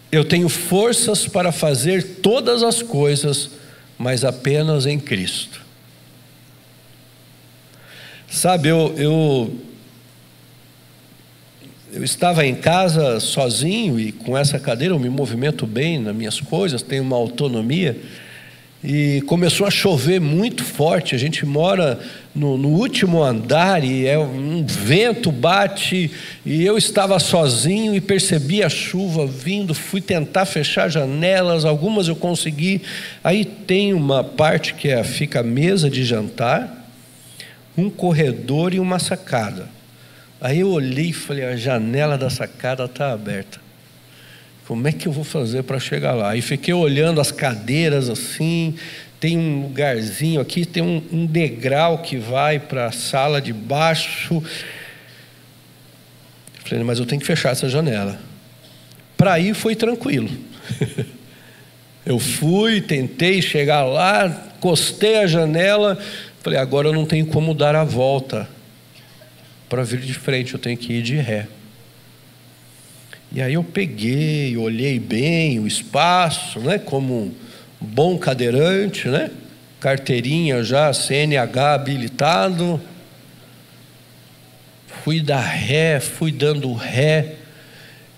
eu tenho forças para fazer todas as coisas, mas apenas em Cristo. Sabe, eu estava em casa sozinho e com essa cadeira eu me movimento bem nas minhas coisas, tenho uma autonomia, e começou a chover muito forte. A gente mora no último andar e um vento bate, e eu estava sozinho e percebi a chuva vindo. Fui tentar fechar janelas, algumas eu consegui. Aí tem uma parte que fica a mesa de jantar, um corredor e uma sacada. Aí eu olhei e falei: a janela da sacada está aberta, como é que eu vou fazer para chegar lá? E fiquei olhando as cadeiras assim, tem um lugarzinho aqui, tem um degrau que vai para a sala de baixo. Falei: mas eu tenho que fechar essa janela. Para ir foi tranquilo. Eu fui, tentei chegar lá, encostei a janela, falei: agora eu não tenho como dar a volta para vir de frente, eu tenho que ir de ré. E aí eu peguei, olhei bem o espaço, né, como um bom cadeirante, né, carteirinha já, CNH habilitado. Fui dar ré, fui dando ré,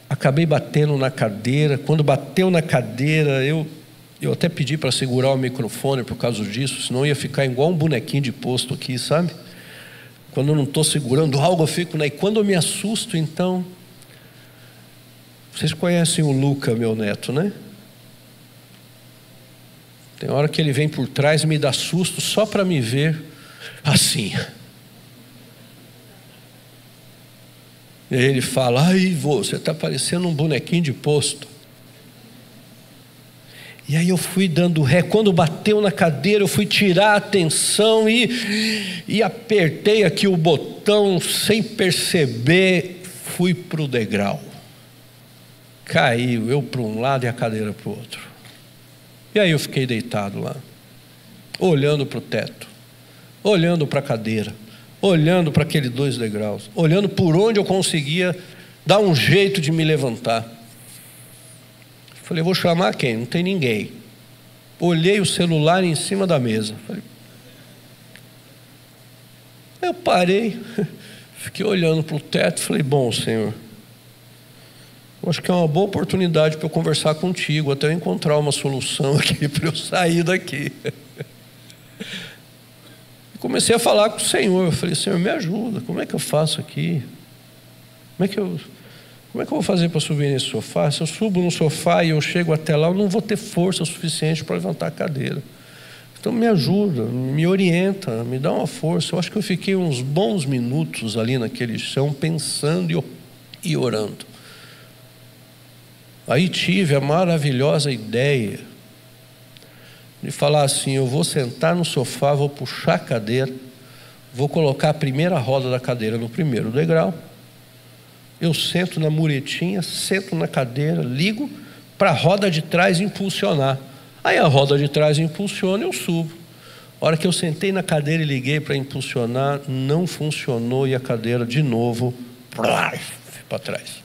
acabei batendo na cadeira. Quando bateu na cadeira, eu até pedi para segurar o microfone por causa disso, senão ia ficar igual um bonequinho de posto aqui, sabe? Quando eu não estou segurando algo, eu fico, né? E quando eu me assusto, então... Vocês conhecem o Luca, meu neto, né? Tem hora que ele vem por trás e me dá susto só para me ver assim. E aí ele fala: ai, vô, você está parecendo um bonequinho de posto. E aí eu fui dando ré. Quando bateu na cadeira, eu fui tirar a atenção e apertei aqui o botão sem perceber. Fui para o degrau. Caiu, eu para um lado e a cadeira para o outro. E aí eu fiquei deitado lá, olhando para o teto, olhando para a cadeira, olhando para aqueles 2 degraus, olhando por onde eu conseguia dar um jeito de me levantar. Falei: vou chamar quem? Não tem ninguém. Olhei o celular em cima da mesa. Falei, eu parei, fiquei olhando para o teto. Falei: bom, Senhor, eu acho que é uma boa oportunidade para eu conversar contigo, até eu encontrar uma solução aqui para eu sair daqui. Comecei a falar com o Senhor. Eu falei: Senhor, me ajuda, como é que eu faço aqui? Como é que eu vou fazer para subir nesse sofá? Se eu subo no sofá e eu chego até lá, eu não vou ter força suficiente para levantar a cadeira. Então me ajuda, me orienta, me dá uma força. Eu acho que eu fiquei uns bons minutos ali naquele chão, pensando e orando. Aí tive a maravilhosa ideia de falar assim: eu vou sentar no sofá, vou puxar a cadeira, vou colocar a primeira roda da cadeira no primeiro degrau, eu sento na muretinha, sento na cadeira, ligo para a roda de trás impulsionar. Aí a roda de trás impulsiona e eu subo. A hora que eu sentei na cadeira e liguei para impulsionar, não funcionou e a cadeira de novo para trás.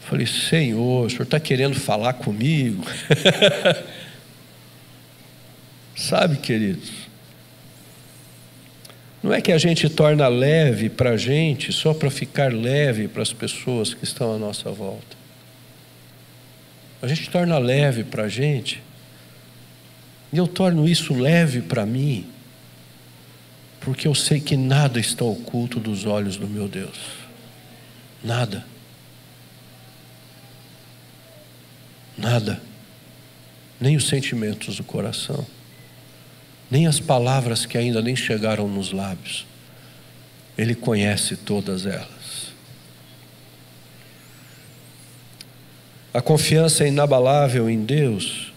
Falei: Senhor, o Senhor está querendo falar comigo? Sabe, queridos, não é que a gente torna leve para a gente só para ficar leve para as pessoas que estão à nossa volta. A gente torna leve para a gente, e eu torno isso leve para mim, porque eu sei que nada está oculto dos olhos do meu Deus. Nada. Nada, nem os sentimentos do coração, nem as palavras que ainda nem chegaram nos lábios. Ele conhece todas elas. A confiança inabalável em Deus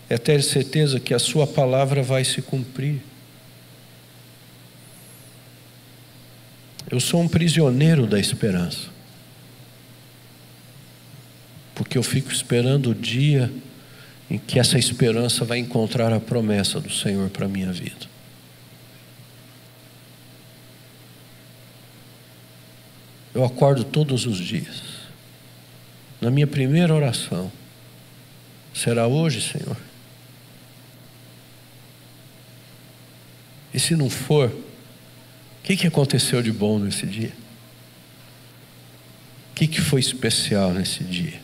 é ter certeza que a sua palavra vai se cumprir. Eu sou um prisioneiro da esperança, porque eu fico esperando o dia em que essa esperança vai encontrar a promessa do Senhor para a minha vida. Eu acordo todos os dias, na minha primeira oração: será hoje, Senhor? E se não for, o que aconteceu de bom nesse dia? O que foi especial nesse dia?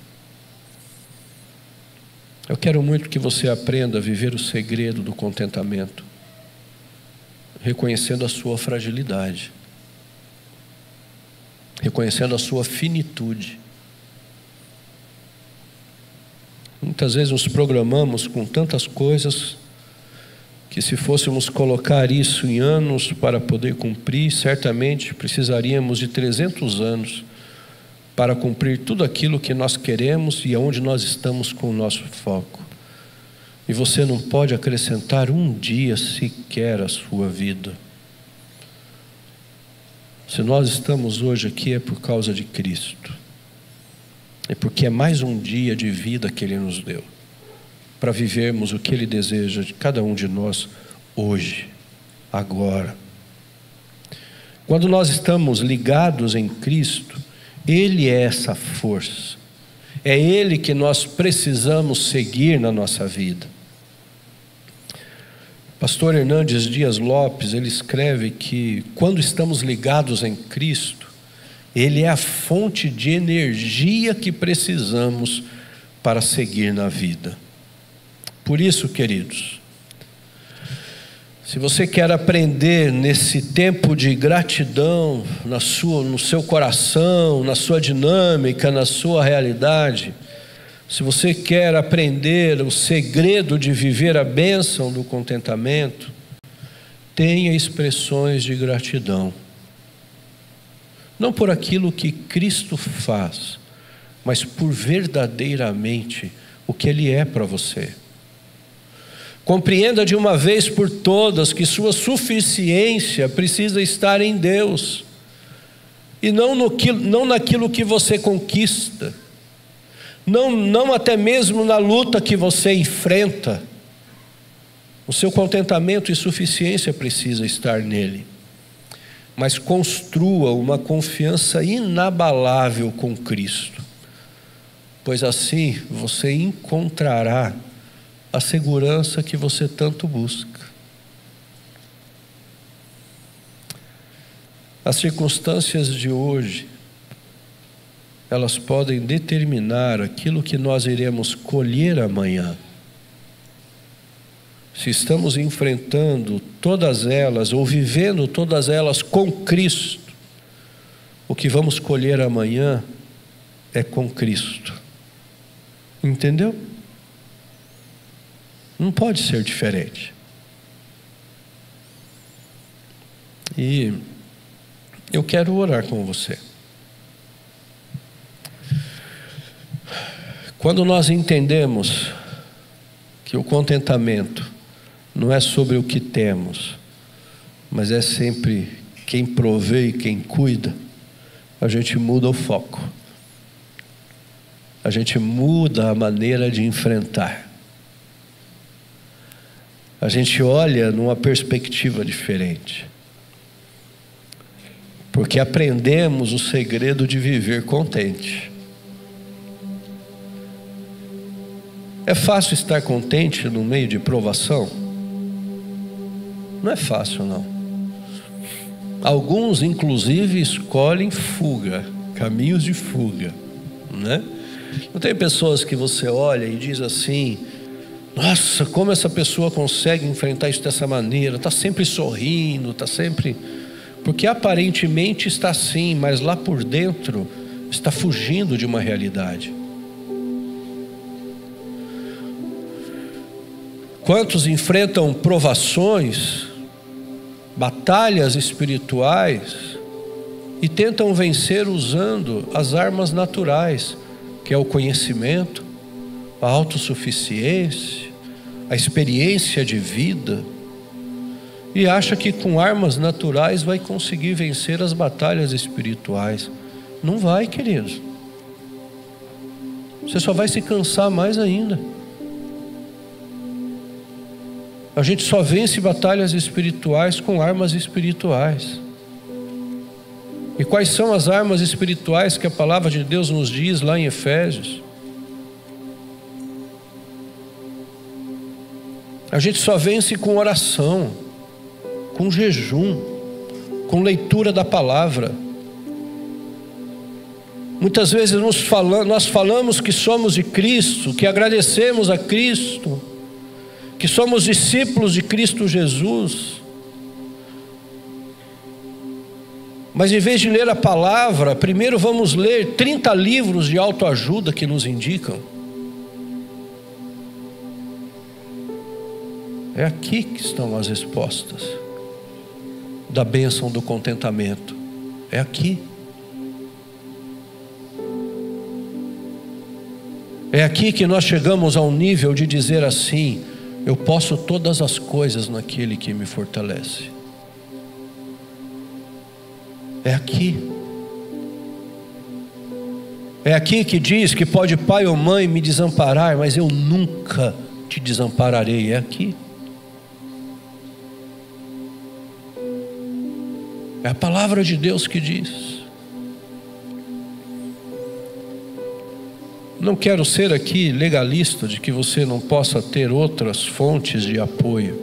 Eu quero muito que você aprenda a viver o segredo do contentamento, reconhecendo a sua fragilidade, reconhecendo a sua finitude. Muitas vezes nos programamos com tantas coisas que, se fôssemos colocar isso em anos para poder cumprir, certamente precisaríamos de 300 anos para cumprir tudo aquilo que nós queremos e aonde nós estamos com o nosso foco. E você não pode acrescentar um dia sequer à sua vida. Se nós estamos hoje aqui é por causa de Cristo. É porque é mais um dia de vida que Ele nos deu, para vivermos o que Ele deseja de cada um de nós hoje, agora. Quando nós estamos ligados em Cristo, Ele é essa força, é Ele que nós precisamos seguir na nossa vida. Pastor Hernandes Dias Lopes, ele escreve que quando estamos ligados em Cristo, Ele é a fonte de energia que precisamos para seguir na vida. Por isso, queridos, Se você quer aprender nesse tempo de gratidão no seu coração, na sua dinâmica, na sua realidade, se você quer aprender o segredo de viver a bênção do contentamento, tenha expressões de gratidão. Não por aquilo que Cristo faz, mas por verdadeiramente o que Ele é para você. Compreenda de uma vez por todas que sua suficiência precisa estar em Deus, e não naquilo que você conquista, não até mesmo na luta que você enfrenta. O seu contentamento e suficiência precisa estar nele, mas construa uma confiança inabalável com Cristo, pois assim você encontrará a segurança que você tanto busca. As circunstâncias de hoje, elas podem determinar aquilo que nós iremos colher amanhã. Se estamos enfrentando todas elas, ou vivendo todas elas com Cristo, o que vamos colher amanhã é com Cristo. Entendeu? Não pode ser diferente. E eu quero orar com você. Quando nós entendemos que o contentamento não é sobre o que temos, mas é sempre quem provê e quem cuida, a gente muda o foco. A gente muda a maneira de enfrentar. A gente olha numa perspectiva diferente. Porque aprendemos o segredo de viver contente. É fácil estar contente no meio de provação? Não é fácil, não. Alguns, inclusive, escolhem fuga, caminhos de fuga, né? Não tem pessoas que você olha e diz assim: nossa, como essa pessoa consegue enfrentar isso dessa maneira, está sempre sorrindo, está sempre... Porque aparentemente está assim, mas lá por dentro está fugindo de uma realidade. Quantos enfrentam provações, batalhas espirituais e tentam vencer usando as armas naturais, que é o conhecimento, a autossuficiência, a experiência de vida, e acha que com armas naturais vai conseguir vencer as batalhas espirituais. Não vai, queridos. Você só vai se cansar mais ainda. A gente só vence batalhas espirituais com armas espirituais. E quais são as armas espirituais que a palavra de Deus nos diz lá em Efésios? A gente só vence com oração, com jejum, com leitura da palavra. Muitas vezes nós falamos que somos de Cristo, que agradecemos a Cristo, que somos discípulos de Cristo Jesus. Mas em vez de ler a palavra, primeiro vamos ler 30 livros de autoajuda que nos indicam. É aqui que estão as respostas da bênção do contentamento. É aqui. É aqui que nós chegamos ao nível de dizer assim: eu posso todas as coisas naquele que me fortalece. É aqui. É aqui que diz que pode pai ou mãe me desamparar, mas eu nunca te desampararei. É aqui. É a palavra de Deus que diz. Não quero ser aqui legalista de que você não possa ter outras fontes de apoio.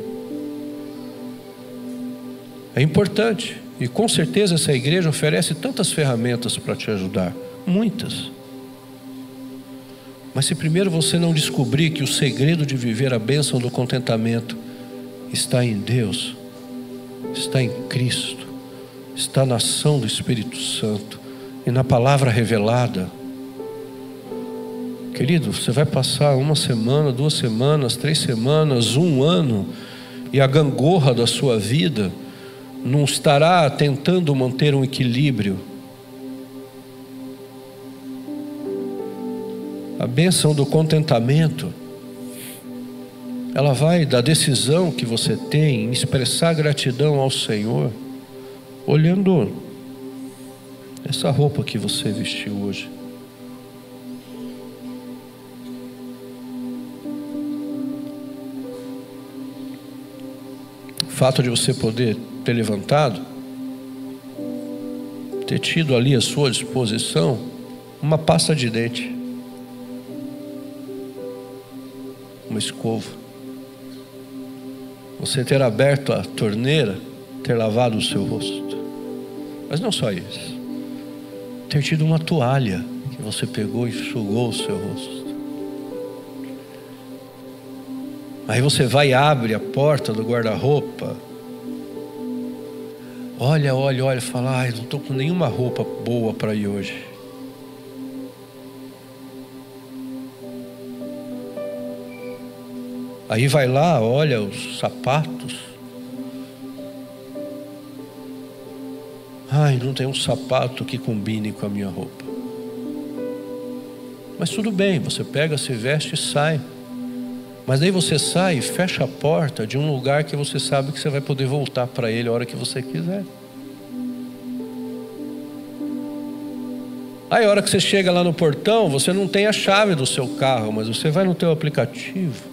É importante. E com certeza essa igreja oferece tantas ferramentas para te ajudar. Muitas. Mas se primeiro você não descobrir que o segredo de viver a bênção do contentamento está em Deus, está em Cristo, está na ação do Espírito Santo e na palavra revelada. Querido, você vai passar 1 semana, 2 semanas, 3 semanas, 1 ano, e a gangorra da sua vida não estará tentando manter um equilíbrio. A bênção do contentamento, ela vai da decisão que você tem em expressar gratidão ao Senhor, olhando essa roupa que você vestiu hoje. O fato de você poder ter levantado, ter tido ali à sua disposição uma pasta de dente, uma escova, você ter aberto a torneira, ter lavado o seu rosto, mas não só isso, ter tido uma toalha que você pegou e enxugou o seu rosto. Aí você vai e abre a porta do guarda-roupa, olha, e fala: ai, não estou com nenhuma roupa boa para ir hoje. Aí vai lá, olha os sapatos. Ai, não tem um sapato que combine com a minha roupa. Mas tudo bem, você pega, se veste e sai. Mas daí você sai e fecha a porta de um lugar que você sabe que você vai poder voltar para ele a hora que você quiser. Aí a hora que você chega lá no portão, você não tem a chave do seu carro, mas você vai no teu aplicativo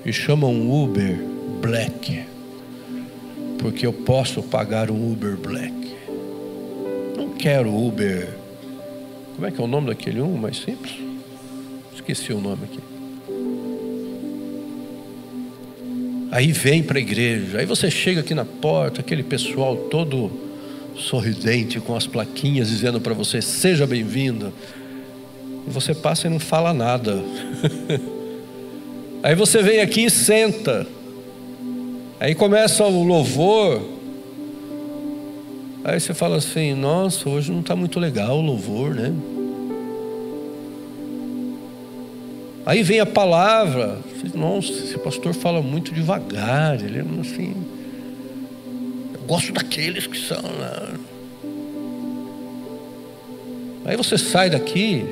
e chama um Uber Black, porque eu posso pagar um Uber Black. Não quero Uber. Como é que é o nome daquele mais simples? Esqueci o nome aqui. Aí vem para a igreja, aí você chega aqui na porta, aquele pessoal todo sorridente, com as plaquinhas dizendo para você: seja bem-vindo. E você passa e não fala nada. Aí você vem aqui e senta. Aí começa o louvor. Aí você fala assim: nossa, hoje não está muito legal o louvor, né? Aí vem a palavra. Nossa, esse pastor fala muito devagar. Ele é assim. Eu gosto daqueles que são. Aí você sai daqui,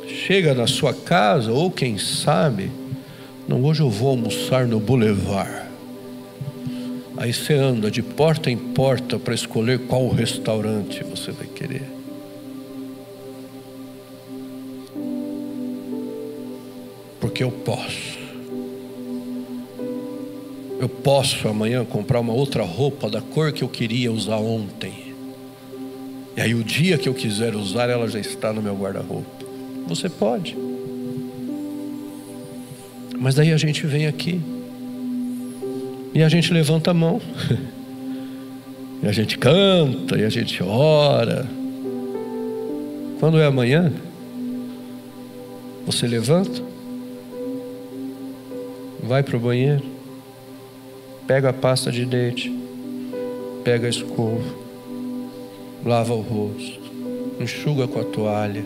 chega na sua casa, ou quem sabe, não, hoje eu vou almoçar no Boulevard. Aí você anda de porta em porta para escolher qual restaurante você vai querer. Porque eu posso. Eu posso amanhã comprar uma outra roupa da cor que eu queria usar ontem. E aí o dia que eu quiser usar, ela já está no meu guarda-roupa. Você pode. Mas daí a gente vem aqui e a gente levanta a mão. E a gente canta, e a gente ora. Quando é amanhã, você levanta, vai para o banheiro, pega a pasta de dente, pega a escova, lava o rosto, enxuga com a toalha,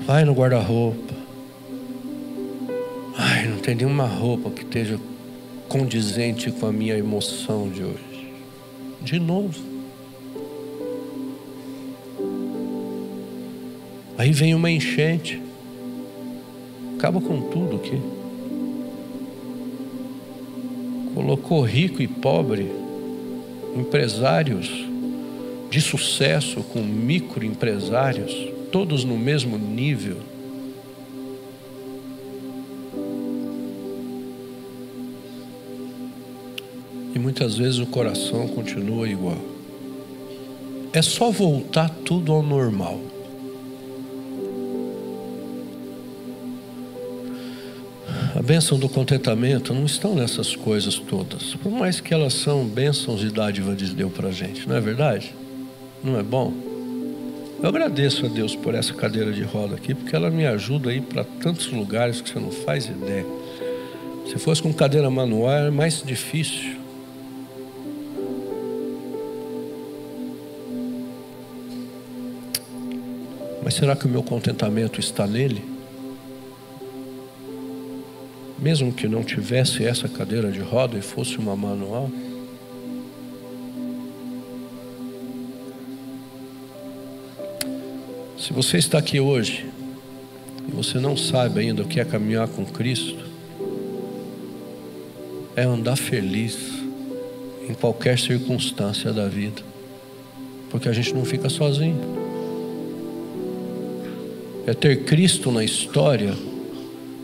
vai no guarda-roupa. Ai, não tem nenhuma roupa que esteja condizente com a minha emoção de hoje. De novo. Aí vem uma enchente, acaba com tudo aqui. Colocou rico e pobre, empresários de sucesso com microempresários, todos no mesmo nível. E muitas vezes o coração continua igual. É só voltar tudo ao normal. A bênção do contentamento não estão nessas coisas todas, por mais que elas são bênçãos e dádiva de Deus para a gente, não é verdade? Não é bom? Eu agradeço a Deus por essa cadeira de roda aqui, porque ela me ajuda a ir para tantos lugares que você não faz ideia. Se fosse com cadeira manual, era mais difícil. Mas será que o meu contentamento está nele? Mesmo que não tivesse essa cadeira de roda e fosse uma manual? Se você está aqui hoje e você não sabe ainda o que é caminhar com Cristo, é andar feliz em qualquer circunstância da vida, porque a gente não fica sozinho. É ter Cristo na história,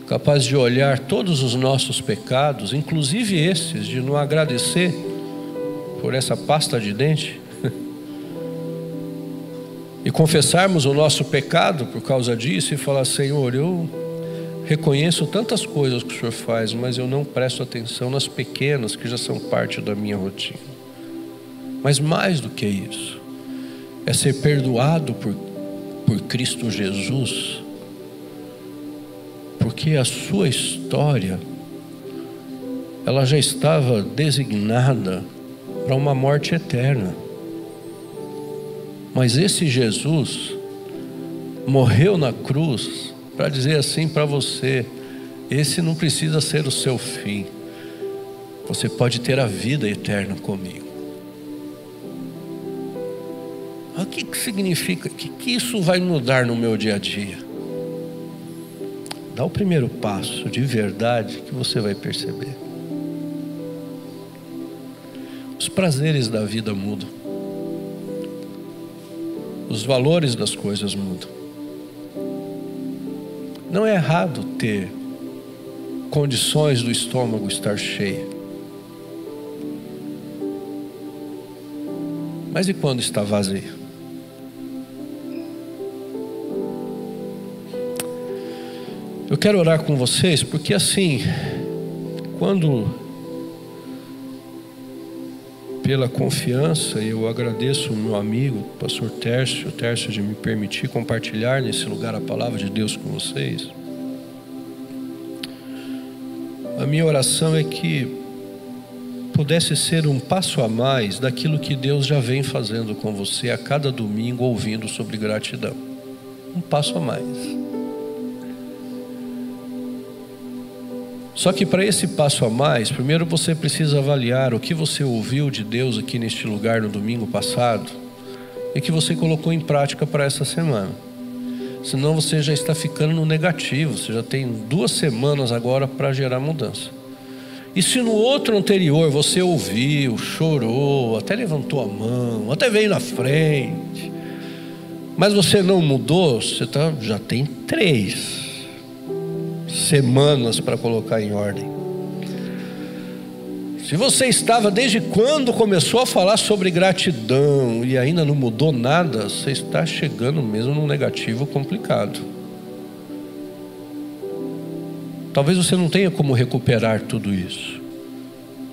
capaz de olhar todos os nossos pecados, inclusive esses de não agradecer por essa pasta de dente, e confessarmos o nosso pecado por causa disso e falar: Senhor, eu reconheço tantas coisas que o Senhor faz, mas eu não presto atenção nas pequenas que já são parte da minha rotina. Mas mais do que isso, é ser perdoado por Cristo Jesus, porque a sua história, ela já estava designada para uma morte eterna. Mas esse Jesus morreu na cruz para dizer assim para você: esse não precisa ser o seu fim, você pode ter a vida eterna comigo. O que significa? O que isso vai mudar no meu dia a dia? Dá o primeiro passo de verdade que você vai perceber. Os prazeres da vida mudam. Os valores das coisas mudam. Não é errado ter condições do estômago estar cheio. Mas e quando está vazio? Eu quero orar com vocês, porque assim, quando, pela confiança, eu agradeço o meu amigo, pastor Tércio, de me permitir compartilhar nesse lugar a palavra de Deus com vocês. A minha oração é que pudesse ser um passo a mais daquilo que Deus já vem fazendo com você a cada domingo, ouvindo sobre gratidão. Um passo a mais. Só que para esse passo a mais, primeiro você precisa avaliar o que você ouviu de Deus aqui neste lugar no domingo passado e que você colocou em prática para essa semana. Senão você já está ficando no negativo, você já tem 2 semanas agora para gerar mudança. E se no outro anterior você ouviu, chorou, até levantou a mão, até veio na frente, mas você não mudou, você já tem 3 semanas para colocar em ordem. Se você estava desde quando começou a falar sobre gratidão e ainda não mudou nada, você está chegando mesmo num negativo complicado. Talvez você não tenha como recuperar tudo isso,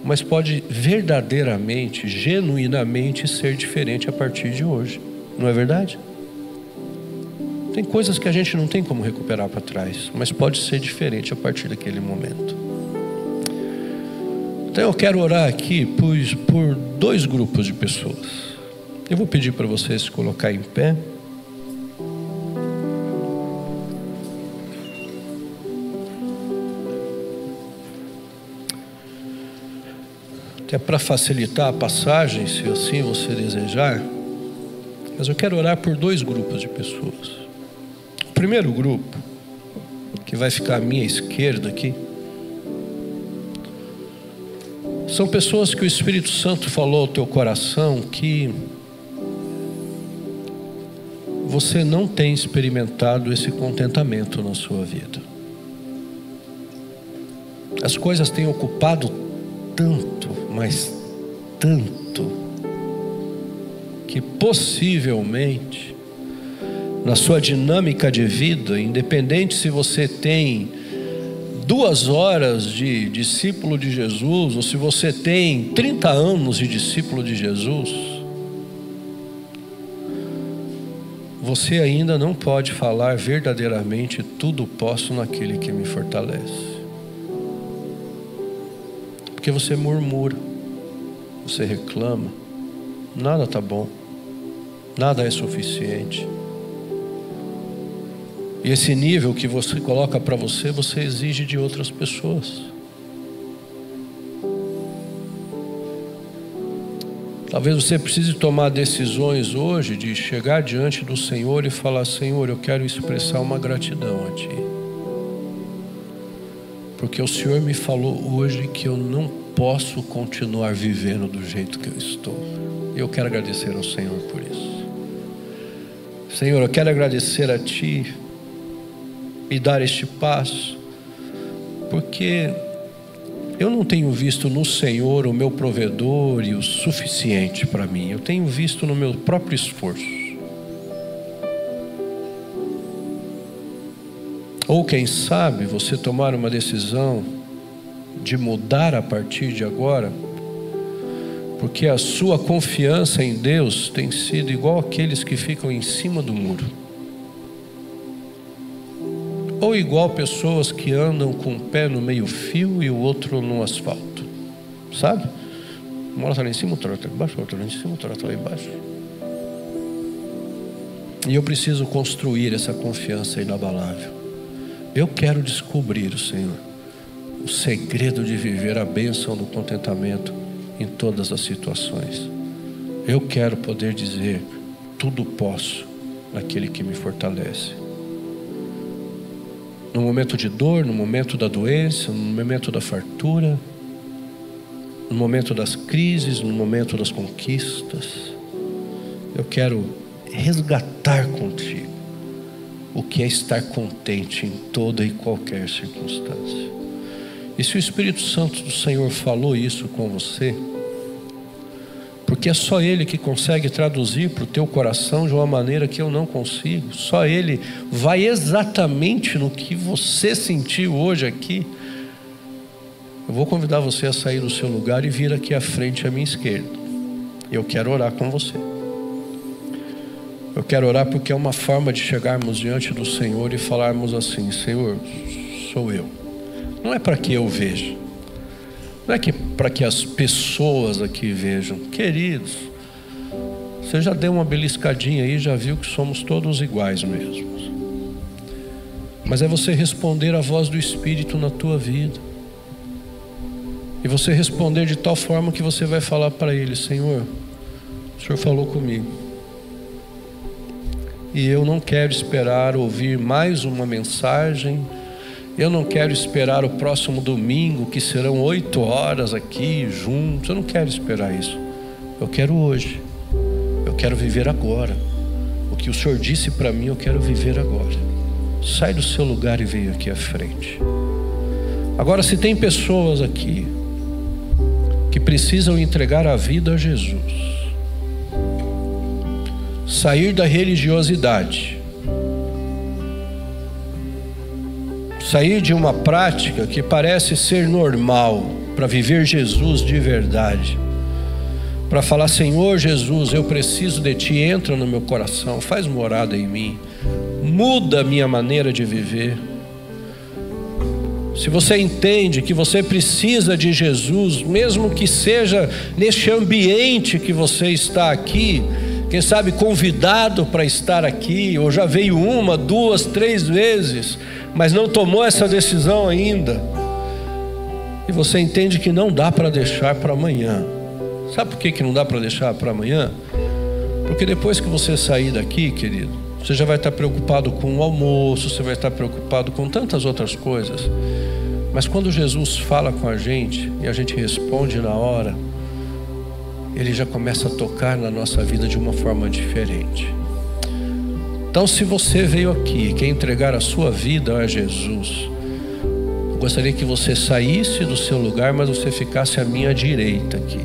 mas pode verdadeiramente, genuinamente ser diferente a partir de hoje. Não é verdade? Tem coisas que a gente não tem como recuperar para trás, mas pode ser diferente a partir daquele momento. Então eu quero orar aqui por 2 grupos de pessoas. Eu vou pedir para vocês se colocar em pé. Até para facilitar a passagem, se assim você desejar. Mas eu quero orar por 2 grupos de pessoas. O primeiro grupo, que vai ficar à minha esquerda aqui, são pessoas que o Espírito Santo falou ao teu coração que você não tem experimentado esse contentamento na sua vida. As coisas têm ocupado tanto, mas tanto, que possivelmente na sua dinâmica de vida, independente se você tem 2 horas de discípulo de Jesus, ou se você tem 30 anos de discípulo de Jesus, você ainda não pode falar verdadeiramente tudo posso naquele que me fortalece. Porque você murmura, você reclama, nada está bom, nada é suficiente. E esse nível que você coloca para você, você exige de outras pessoas. Talvez você precise tomar decisões hoje de chegar diante do Senhor e falar: Senhor, eu quero expressar uma gratidão a Ti. Porque o Senhor me falou hoje que eu não posso continuar vivendo do jeito que eu estou. E eu quero agradecer ao Senhor por isso. Senhor, eu quero agradecer a Ti e dar este passo, porque eu não tenho visto no Senhor o meu provedor e o suficiente para mim. Eu tenho visto no meu próprio esforço. Ou quem sabe você tomar uma decisão de mudar a partir de agora, porque a sua confiança em Deus tem sido igual àqueles que ficam em cima do muro. Ou igual pessoas que andam com um pé no meio fio e o outro no asfalto. Sabe? Uma hora está lá em cima, outra está lá embaixo, outra lá em cima, outra está lá embaixo. E eu preciso construir essa confiança inabalável. Eu quero descobrir, Senhor, o segredo de viver a bênção do contentamento em todas as situações. Eu quero poder dizer: tudo posso naquele que me fortalece. No momento de dor, no momento da doença, no momento da fartura, no momento das crises, no momento das conquistas, eu quero resgatar contigo o que é estar contente em toda e qualquer circunstância. E se o Espírito Santo do Senhor falou isso com você, porque é só Ele que consegue traduzir para o teu coração de uma maneira que eu não consigo. Só Ele vai exatamente no que você sentiu hoje aqui. Eu vou convidar você a sair do seu lugar e vir aqui à frente à minha esquerda. Eu quero orar com você. Eu quero orar porque é uma forma de chegarmos diante do Senhor e falarmos assim: Senhor, sou eu. Não é para que eu veja. Não é para que as pessoas aqui vejam. Queridos, você já deu uma beliscadinha aí, já viu que somos todos iguais mesmo. Mas é você responder à voz do Espírito na tua vida. E você responder de tal forma que você vai falar para Ele: Senhor, o Senhor falou comigo. E eu não quero esperar ouvir mais uma mensagem. Eu não quero esperar o próximo domingo, que serão 8 horas aqui juntos. Eu não quero esperar isso. Eu quero hoje. Eu quero viver agora. O que o Senhor disse para mim, eu quero viver agora. Sai do seu lugar e venha aqui à frente. Agora, se tem pessoas aqui que precisam entregar a vida a Jesus, sair da religiosidade, sair de uma prática que parece ser normal, para viver Jesus de verdade, para falar: Senhor Jesus, eu preciso de Ti, entra no meu coração, faz morada em mim, muda a minha maneira de viver. Se você entende que você precisa de Jesus, mesmo que seja neste ambiente que você está aqui, quem sabe convidado para estar aqui, ou já veio 1, 2, 3 vezes, mas não tomou essa decisão ainda, e você entende que não dá para deixar para amanhã. Sabe por que não dá para deixar para amanhã? Porque depois que você sair daqui, querido, você já vai estar preocupado com o almoço, você vai estar preocupado com tantas outras coisas. Mas quando Jesus fala com a gente e a gente responde na hora, Ele já começa a tocar na nossa vida de uma forma diferente. Então, se você veio aqui e quer entregar a sua vida a Jesus, eu gostaria que você saísse do seu lugar, mas você ficasse à minha direita aqui,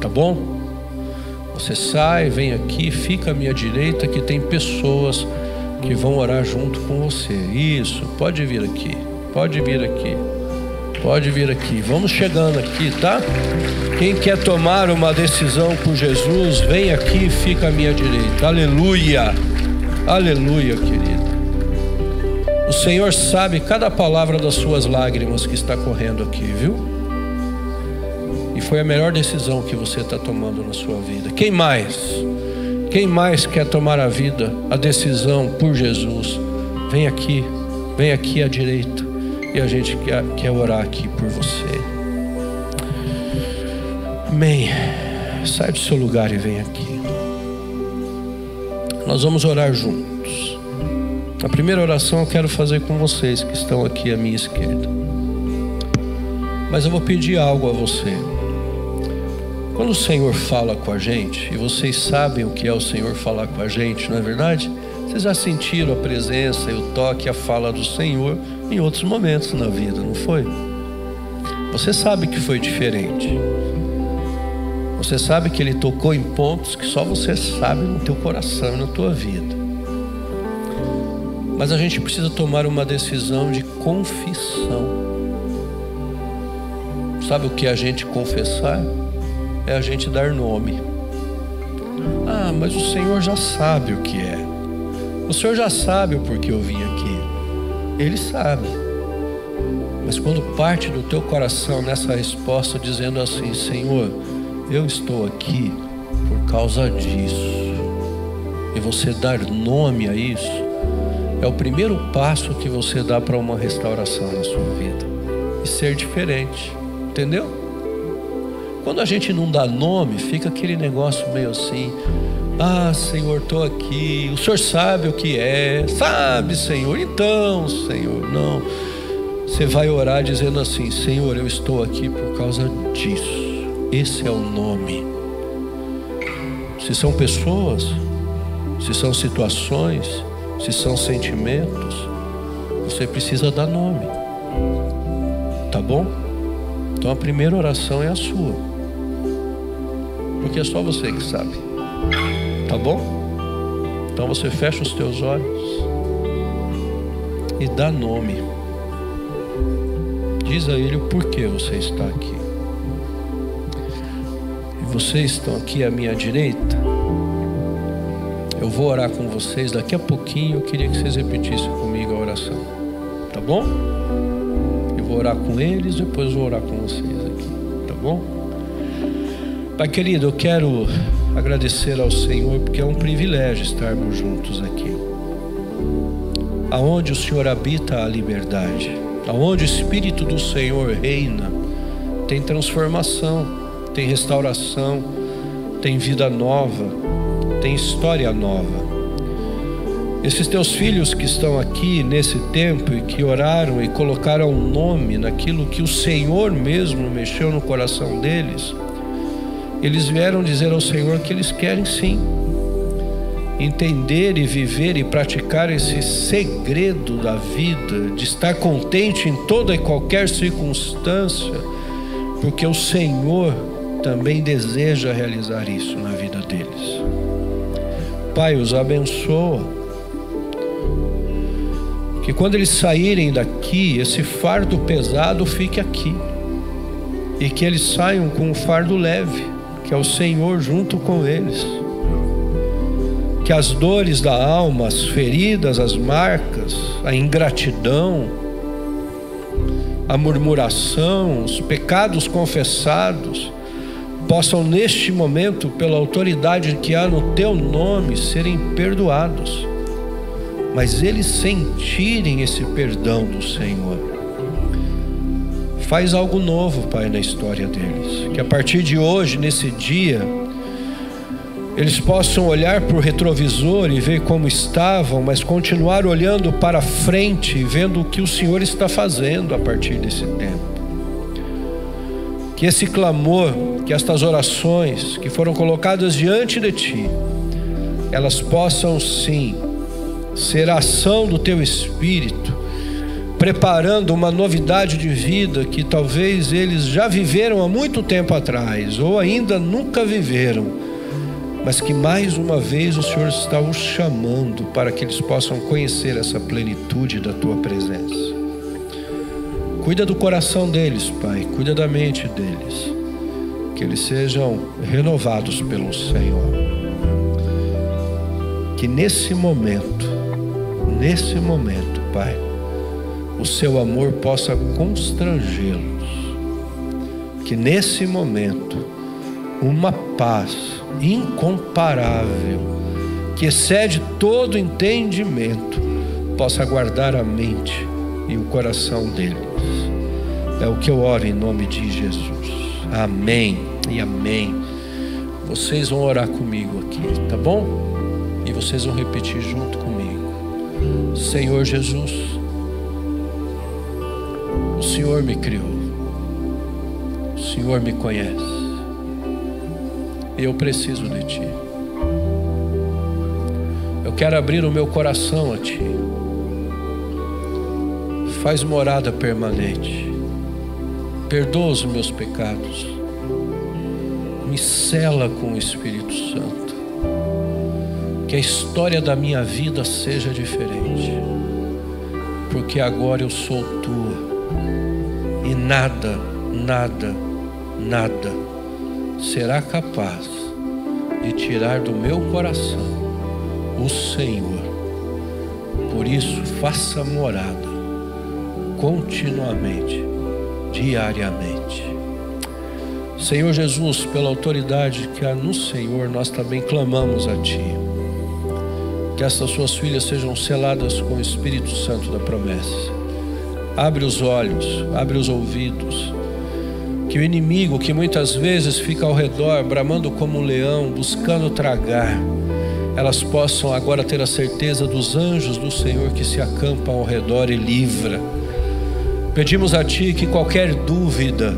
tá bom? Você sai, vem aqui, fica à minha direita, que tem pessoas que vão orar junto com você. Isso, pode vir aqui, pode vir aqui, pode vir aqui. Vamos chegando aqui, tá? Quem quer tomar uma decisão com Jesus, vem aqui e fica à minha direita. Aleluia! Aleluia, querido. O Senhor sabe cada palavra das suas lágrimas que está correndo aqui, viu? E foi a melhor decisão que você está tomando na sua vida. Quem mais? Quem mais quer tomar a vida, a decisão por Jesus? Vem aqui à direita. E a gente quer orar aqui por você. Amém. Sai do seu lugar e vem aqui. Nós vamos orar juntos. A primeira oração eu quero fazer com vocês que estão aqui à minha esquerda. Mas eu vou pedir algo a você. Quando o Senhor fala com a gente, e vocês sabem o que é o Senhor falar com a gente, não é verdade? Vocês já sentiram a presença e o toque, a fala do Senhor em outros momentos na vida, não foi? Você sabe que foi diferente. Você sabe que Ele tocou em pontos que só você sabe no teu coração e na tua vida. Mas a gente precisa tomar uma decisão de confissão. Sabe o que é a gente confessar? É a gente dar nome. Ah, mas o Senhor já sabe o que é. O Senhor já sabe o porquê eu vim aqui. Ele sabe. Mas quando parte do teu coração nessa resposta dizendo assim: Senhor, eu estou aqui por causa disso, e você dar nome a isso, é o primeiro passo que você dá para uma restauração na sua vida. E ser diferente. Entendeu? Quando a gente não dá nome, fica aquele negócio meio assim: ah, Senhor, estou aqui, o Senhor sabe o que é. Sabe, Senhor? Então, Senhor, não. Você vai orar dizendo assim: Senhor, eu estou aqui por causa disso. Esse é o nome. Se são pessoas, se são situações, se são sentimentos, você precisa dar nome. Tá bom? Então a primeira oração é a sua, porque é só você que sabe. Tá bom? Então você fecha os teus olhos e dá nome. Diz a Ele o porquê você está aqui. E vocês estão aqui à minha direita. Eu vou orar com vocês daqui a pouquinho. Eu queria que vocês repetissem comigo a oração. Tá bom? Eu vou orar com eles, depois vou orar com vocês aqui. Tá bom? Pai querido, eu quero agradecer ao Senhor, porque é um privilégio estarmos juntos aqui. Aonde o Senhor habita a liberdade, aonde o Espírito do Senhor reina, tem transformação, tem restauração, tem vida nova, tem história nova. Esses teus filhos que estão aqui nesse tempo e que oraram e colocaram um nome naquilo que o Senhor mesmo mexeu no coração deles, eles vieram dizer ao Senhor que eles querem sim entender e viver e praticar esse segredo da vida, de estar contente em toda e qualquer circunstância, porque o Senhor também deseja realizar isso na vida deles. Pai, os abençoa, que quando eles saírem daqui, esse fardo pesado fique aqui, e que eles saiam com um fardo leve, que é o Senhor junto com eles. Que as dores da alma, as feridas, as marcas, a ingratidão, a murmuração, os pecados confessados, possam neste momento, pela autoridade que há no teu nome, serem perdoados. Mas eles sentirem esse perdão do Senhor. Faz algo novo, Pai, na história deles. Que a partir de hoje, nesse dia, eles possam olhar para o retrovisor e ver como estavam, mas continuar olhando para frente e vendo o que o Senhor está fazendo a partir desse tempo. Que esse clamor, que estas orações que foram colocadas diante de Ti, elas possam sim ser a ação do Teu Espírito, preparando uma novidade de vida que talvez eles já viveram há muito tempo atrás, ou ainda nunca viveram, mas que mais uma vez o Senhor está os chamando para que eles possam conhecer essa plenitude da Tua presença. Cuida do coração deles, Pai, cuida da mente deles, que eles sejam renovados pelo Senhor. que nesse momento, Pai, o seu amor possa constrangê-los. Que nesse momento, uma paz incomparável, que excede todo entendimento, possa guardar a mente e o coração deles. É o que eu oro em nome de Jesus. Amém e amém. Vocês vão orar comigo aqui, tá bom? E vocês vão repetir junto comigo. Senhor Jesus, o Senhor me criou, o Senhor me conhece. Eu preciso de Ti. Eu quero abrir o meu coração a Ti. Faz morada permanente. Perdoa os meus pecados. Me sela com o Espírito Santo. Que a história da minha vida seja diferente. Porque agora eu sou Tua. E nada será capaz de tirar do meu coração o Senhor. Por isso, faça morada continuamente, diariamente. Senhor Jesus, pela autoridade que há no Senhor, nós também clamamos a Ti. Que essas suas filhas sejam seladas com o Espírito Santo da promessa. Abre os olhos, abre os ouvidos. Que o inimigo, que muitas vezes fica ao redor, bramando como um leão, buscando tragar, elas possam agora ter a certeza dos anjos do Senhor que se acampam ao redor e livra. Pedimos a Ti que qualquer dúvida,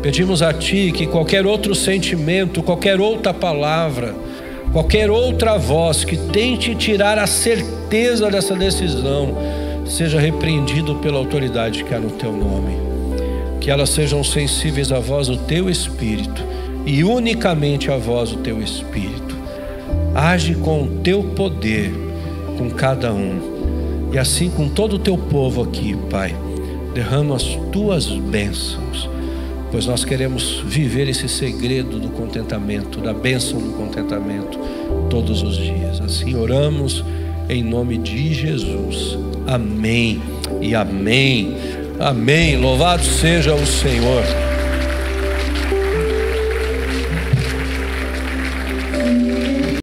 pedimos a Ti que qualquer outro sentimento, qualquer outra palavra, qualquer outra voz que tente tirar a certeza dessa decisão, seja repreendido pela autoridade que há no Teu nome. Que elas sejam sensíveis à voz do Teu Espírito e unicamente à voz do Teu Espírito. Age com o Teu poder com cada um e assim com todo o Teu povo aqui, Pai. Derrama as Tuas bênçãos, pois nós queremos viver esse segredo do contentamento, da bênção do contentamento todos os dias. Assim oramos em nome de Jesus. Amém e amém. Amém. Louvado seja o Senhor.